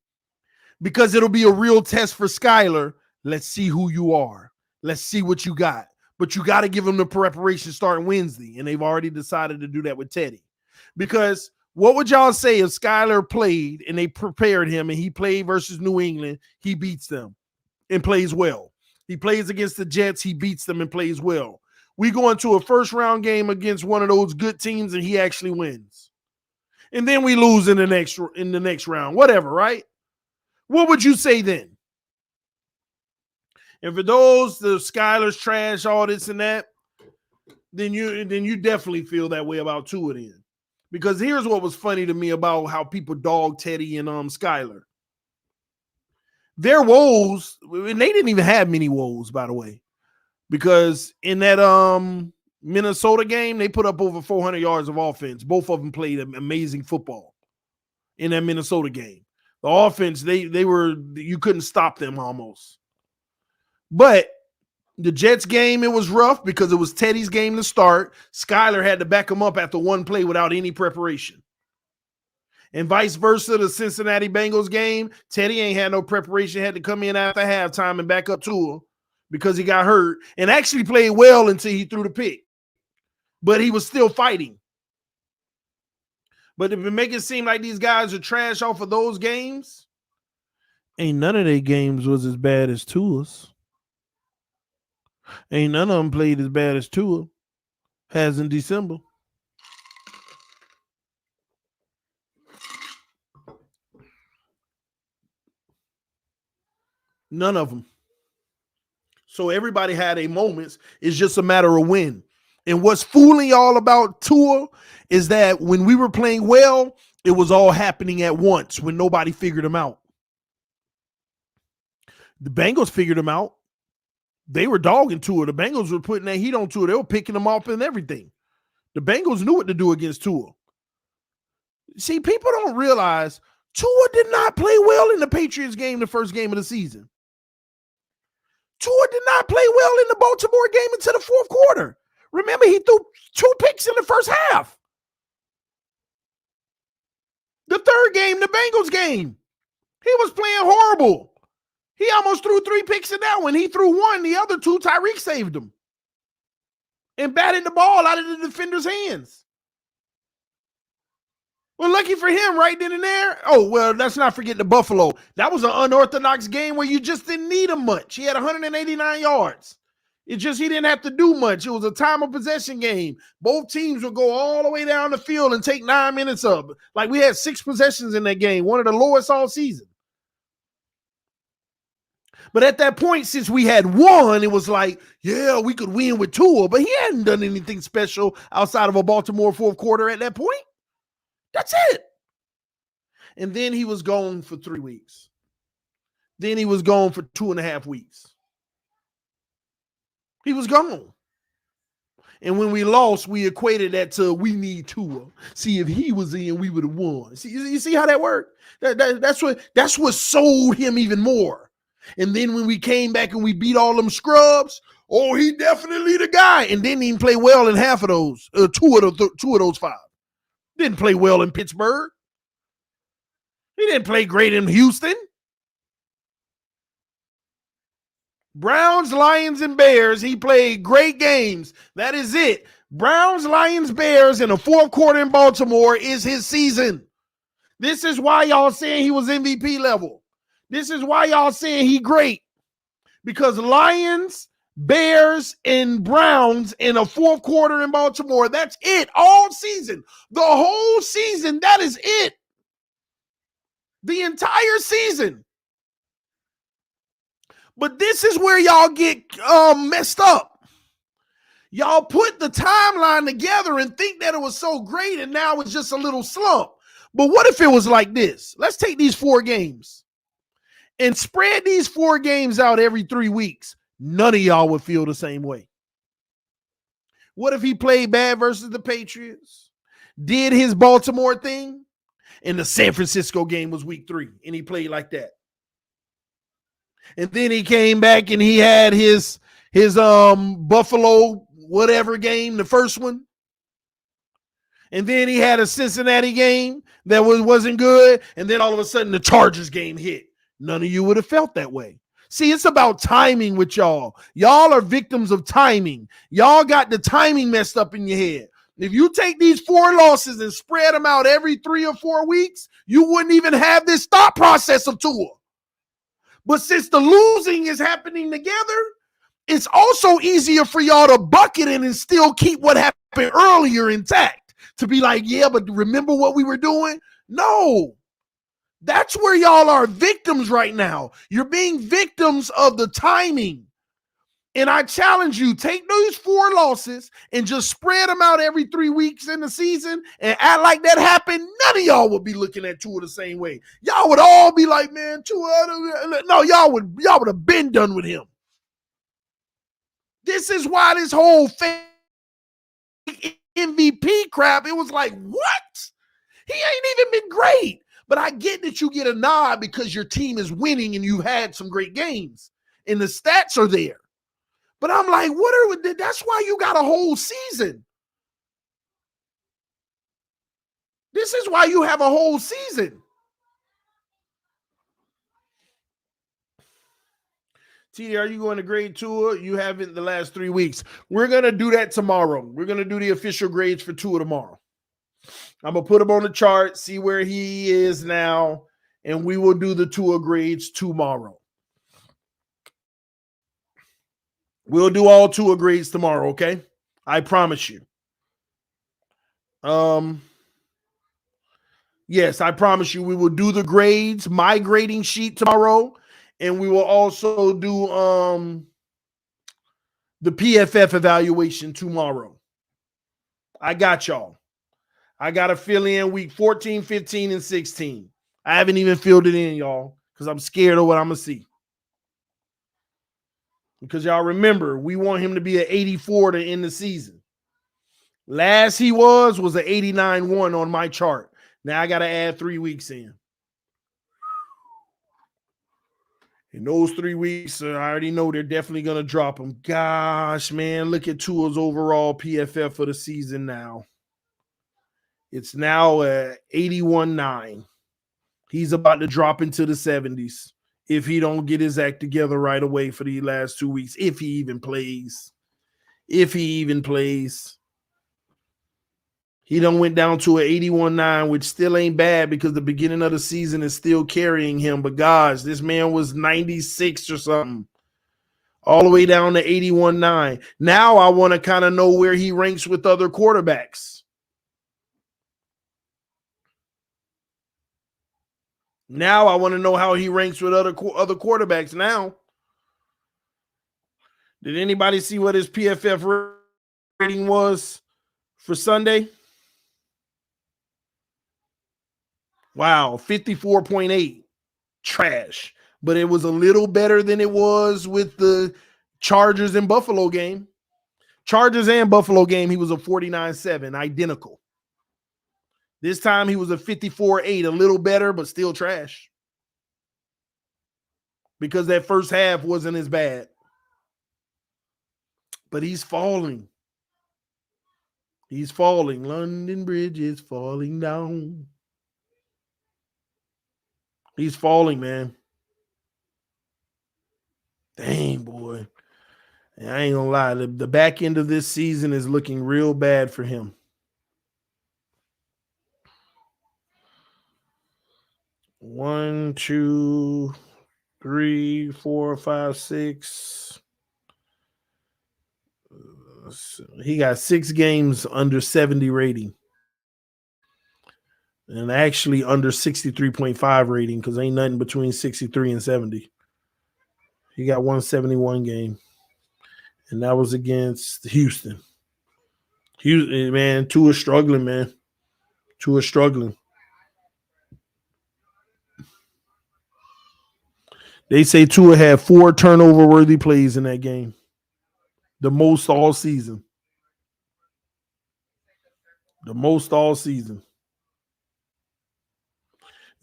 because it'll be a real test for Skylar. Let's see who you are. Let's see what you got. But you got to give him the preparation starting Wednesday, and they've already decided to do that with Teddy. Because what would y'all say if Skylar played and they prepared him and he played versus New England, he beats them and plays well. He plays against the Jets, he beats them and plays well. We go into a first-round game against one of those good teams, and he actually wins. And then we lose in the next round, whatever, right? What would you say then? And for those, the Skylar's trash, all this and that, then you definitely feel that way about Tua then. Because here's what was funny to me about how people dog Teddy and Skylar. Their woes, and they didn't even have many woes, by the way. Because in that Minnesota game, they put up over 400 yards of offense. Both of them played amazing football in that Minnesota game. The offense, they were, you couldn't stop them almost. But the Jets game, it was rough because it was Teddy's game to start. Skylar had to back him up after one play without any preparation. And vice versa, the Cincinnati Bengals game, Teddy ain't had no preparation, had to come in after halftime and back up Tua because he got hurt and actually played well until he threw the pick. But he was still fighting. But if it make it seem like these guys are trash off of those games, ain't none of their games was as bad as Tua's. Ain't none of them played as bad as Tua has in December. None of them. So everybody had a moments. It's just a matter of when. And what's fooling y'all about Tua is that when we were playing well, it was all happening at once when nobody figured him out. The Bengals figured him out. They were dogging Tua. The Bengals were putting that heat on Tua. They were picking him off and everything. The Bengals knew what to do against Tua. See, people don't realize Tua did not play well in the Patriots game, the first game of the season. Tua did not play well in the Baltimore game until the fourth quarter. Remember, he threw 2 picks in the first half. The third game, the Bengals game, he was playing horrible. He almost threw 3 picks in that one. He threw 1. The other 2, Tyreek saved him and batted the ball out of the defender's hands. Well, lucky for him, right then and there. Oh, well, let's not forget the Buffalo. That was an unorthodox game where you just didn't need him much. He had 189 yards. It just, he didn't have to do much. It was a time of possession game. Both teams would go all the way down the field and take 9 minutes up. Like, we had 6 possessions in that game, one of the lowest all season. But at that point, since we had won, it was like, yeah, we could win with Tua. But he hadn't done anything special outside of a Baltimore fourth quarter at that point. That's it. And then he was gone for 3 weeks. Then he was gone for 2.5 weeks. He was gone. And when we lost, we equated that to we need Tua. See, if he was in, we would have won. See, you see how that worked? That's what sold him even more. And then when we came back and we beat all them scrubs, oh, he definitely the guy. And didn't even play well in half of those, two of those 5. Didn't play well in Pittsburgh. He didn't play great in Houston. Browns, Lions, and Bears, he played great games. That is it. Browns, Lions, Bears in the fourth quarter in Baltimore is his season. This is why y'all saying he was MVP level. This is why y'all saying he great. Because Lions, Bears, and Browns in a fourth quarter in Baltimore, that's it. All season. The whole season, that is it. The entire season. But this is where y'all get messed up. Y'all put the timeline together and think that it was so great and now it's just a little slump. But what if it was like this? Let's take these 4 games and spread these 4 games out every 3 weeks. None of y'all would feel the same way. What if he played bad versus the Patriots, did his Baltimore thing, and the San Francisco game was week 3, and he played like that? And then he came back and he had his Buffalo whatever game, the first one. And then he had a Cincinnati game that wasn't good. And then all of a sudden the Chargers game hit. None of you would have felt that way. See, it's about timing with y'all. Y'all are victims of timing. Y'all got the timing messed up in your head. If you take these 4 losses and spread them out every 3 or 4 weeks, you wouldn't even have this thought process of Tua. But since the losing is happening together, it's also easier for y'all to bucket in and still keep what happened earlier intact. To be like, yeah, but remember what we were doing? No. That's where y'all are victims right now. You're being victims of the timing. And I challenge you, take those 4 losses and just spread them out every 3 weeks in the season and act like that happened. None of y'all would be looking at Tua the same way. Y'all would all be like, man, Tua, no, y'all would have been done with him. This is why this whole fake MVP crap, it was like, what? He ain't even been great. But I get that you get a nod because your team is winning and you've had some great games and the stats are there. But I'm like, that's why you got a whole season. This is why you have a whole season. TD, are you going to grade Tua? You haven't the last 3 weeks. We're going to do that tomorrow. We're going to do the official grades for Tua tomorrow. I'm going to put him on the chart, see where he is now, and we will do the Tua grades tomorrow. We'll do all Tua grades tomorrow, okay? I promise you. Yes, I promise you we will do the grades, my grading sheet tomorrow, and we will also do the PFF evaluation tomorrow. I got y'all. I got to fill in week 14, 15, and 16. I haven't even filled it in, y'all, because I'm scared of what I'm going to see. Because y'all remember, we want him to be an 84 to end the season. Last he was an 89-1 on my chart. Now I got to add 3 weeks in. In those 3 weeks, I already know they're definitely going to drop him. Gosh, man, look at Tua's overall PFF for the season now. It's now 81-9. He's about to drop into the 70s. If he don't get his act together right away for the last 2 weeks, if he even plays. He done went down to an 81.9, which still ain't bad because the beginning of the season is still carrying him. But gosh, this man was 96 or something, all the way down to 81.9. Now I want to kind of know where he ranks with other quarterbacks. Now I want to know how he ranks with other quarterbacks now. Did anybody see what his PFF rating was for Sunday? Wow, 54.8. Trash. But it was a little better than it was with the Chargers and Buffalo game. Chargers and Buffalo game, he was a 49.7, identical. This time he was a 54.8, a little better, but still trash. Because that first half wasn't as bad. But he's falling. He's falling. London Bridge is falling down. He's falling, man. Dang, boy. And I ain't gonna lie. The back end of this season is looking real bad for him. 1, 2, 3, 4, 5, 6. He got 6 games under 70 rating. And actually under 63.5 rating because ain't nothing between 63 and 70. He got 171 game. And that was against Houston. Houston, man, Tua struggling, man. Tua struggling. They say Tua had 4 turnover-worthy plays in that game. The most all season. The most all season.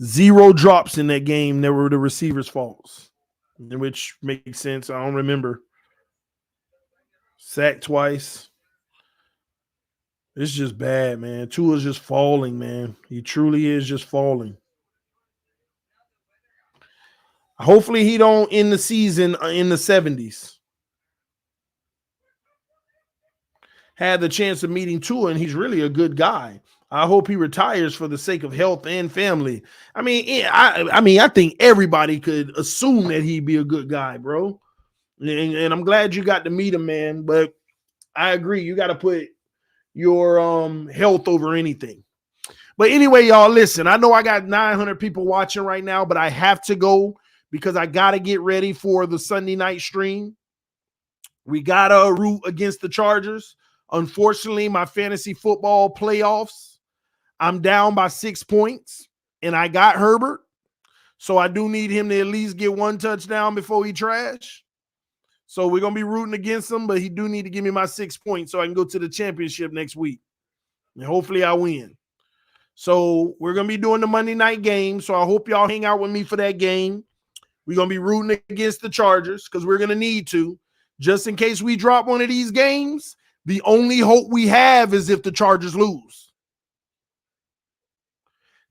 0 drops in that game that were the receiver's faults, which makes sense. I don't remember. Sacked twice. It's just bad, man. Tua's just falling, man. He truly is just falling. Hopefully he don't end the season in the 70s. Had the chance of meeting Tua, and he's really a good guy. I hope he retires for the sake of health and family. I mean, I think everybody could assume that he'd be a good guy, bro. And I'm glad you got to meet him, man. But I agree, you got to put your health over anything. But anyway, y'all, listen, I know I got 900 people watching right now, but I have to go because I got to get ready for the Sunday night stream. We got to root against the Chargers. Unfortunately, my fantasy football playoffs, I'm down by 6 points, and I got Herbert. So I do need him to at least get 1 touchdown before he trash. So we're going to be rooting against him, but he do need to give me my 6 points so I can go to the championship next week. And hopefully I win. So we're going to be doing the Monday night game. So I hope y'all hang out with me for that game. We're going to be rooting against the Chargers because we're going to need to. Just in case we drop one of these games, the only hope we have is if the Chargers lose.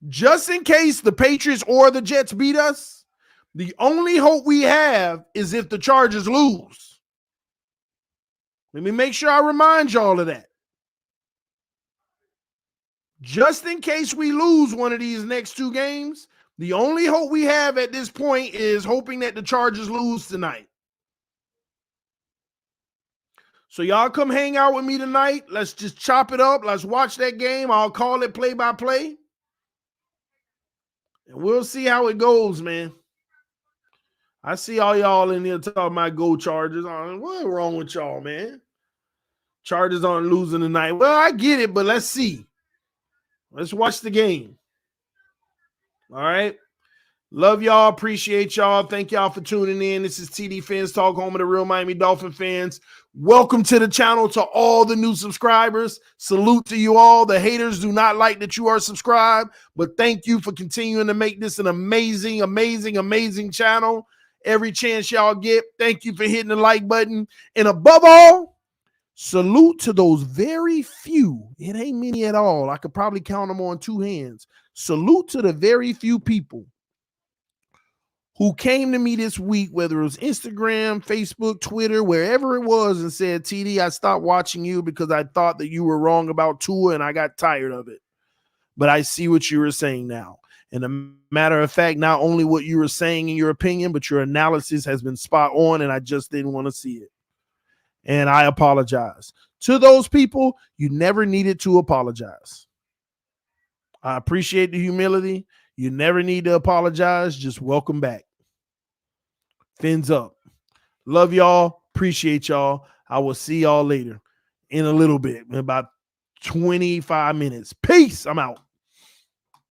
Just in case the Patriots or the Jets beat us, the only hope we have is if the Chargers lose. Let me make sure I remind y'all of that. Just in case we lose one of these next 2 games, the only hope we have at this point is hoping that the Chargers lose tonight. So y'all come hang out with me tonight. Let's just chop it up. Let's watch that game. I'll call it play-by-play. And we'll see how it goes, man. I see all y'all in here talking about go Chargers. What's wrong with y'all, man? Chargers aren't losing tonight. Well, I get it, but let's see. Let's watch the game. All right. Love y'all. Appreciate y'all. Thank y'all for tuning in. This is TDPHINSTALK, home of the real Miami Dolphin fans. Welcome to the channel to all the new subscribers. Salute to you all. The haters do not like that you are subscribed, but thank you for continuing to make this an amazing, amazing, amazing channel. Every chance y'all get, thank you for hitting the like button. And above all, salute to those very few. It ain't many at all. I could probably count them on 2 hands. Salute to the very few people who came to me this week, whether it was Instagram, Facebook, Twitter, wherever it was, and said, TD, I stopped watching you because I thought that you were wrong about Tua and I got tired of it. But I see what you were saying now. And a matter of fact, not only what you were saying in your opinion, but your analysis has been spot on, and I just didn't want to see it. And I apologize. To those people, you never needed to apologize. I appreciate the humility. You never need to apologize. Just welcome back. Fins up. Love y'all. Appreciate y'all. I will see y'all later in a little bit, in about 25 minutes. Peace. I'm out.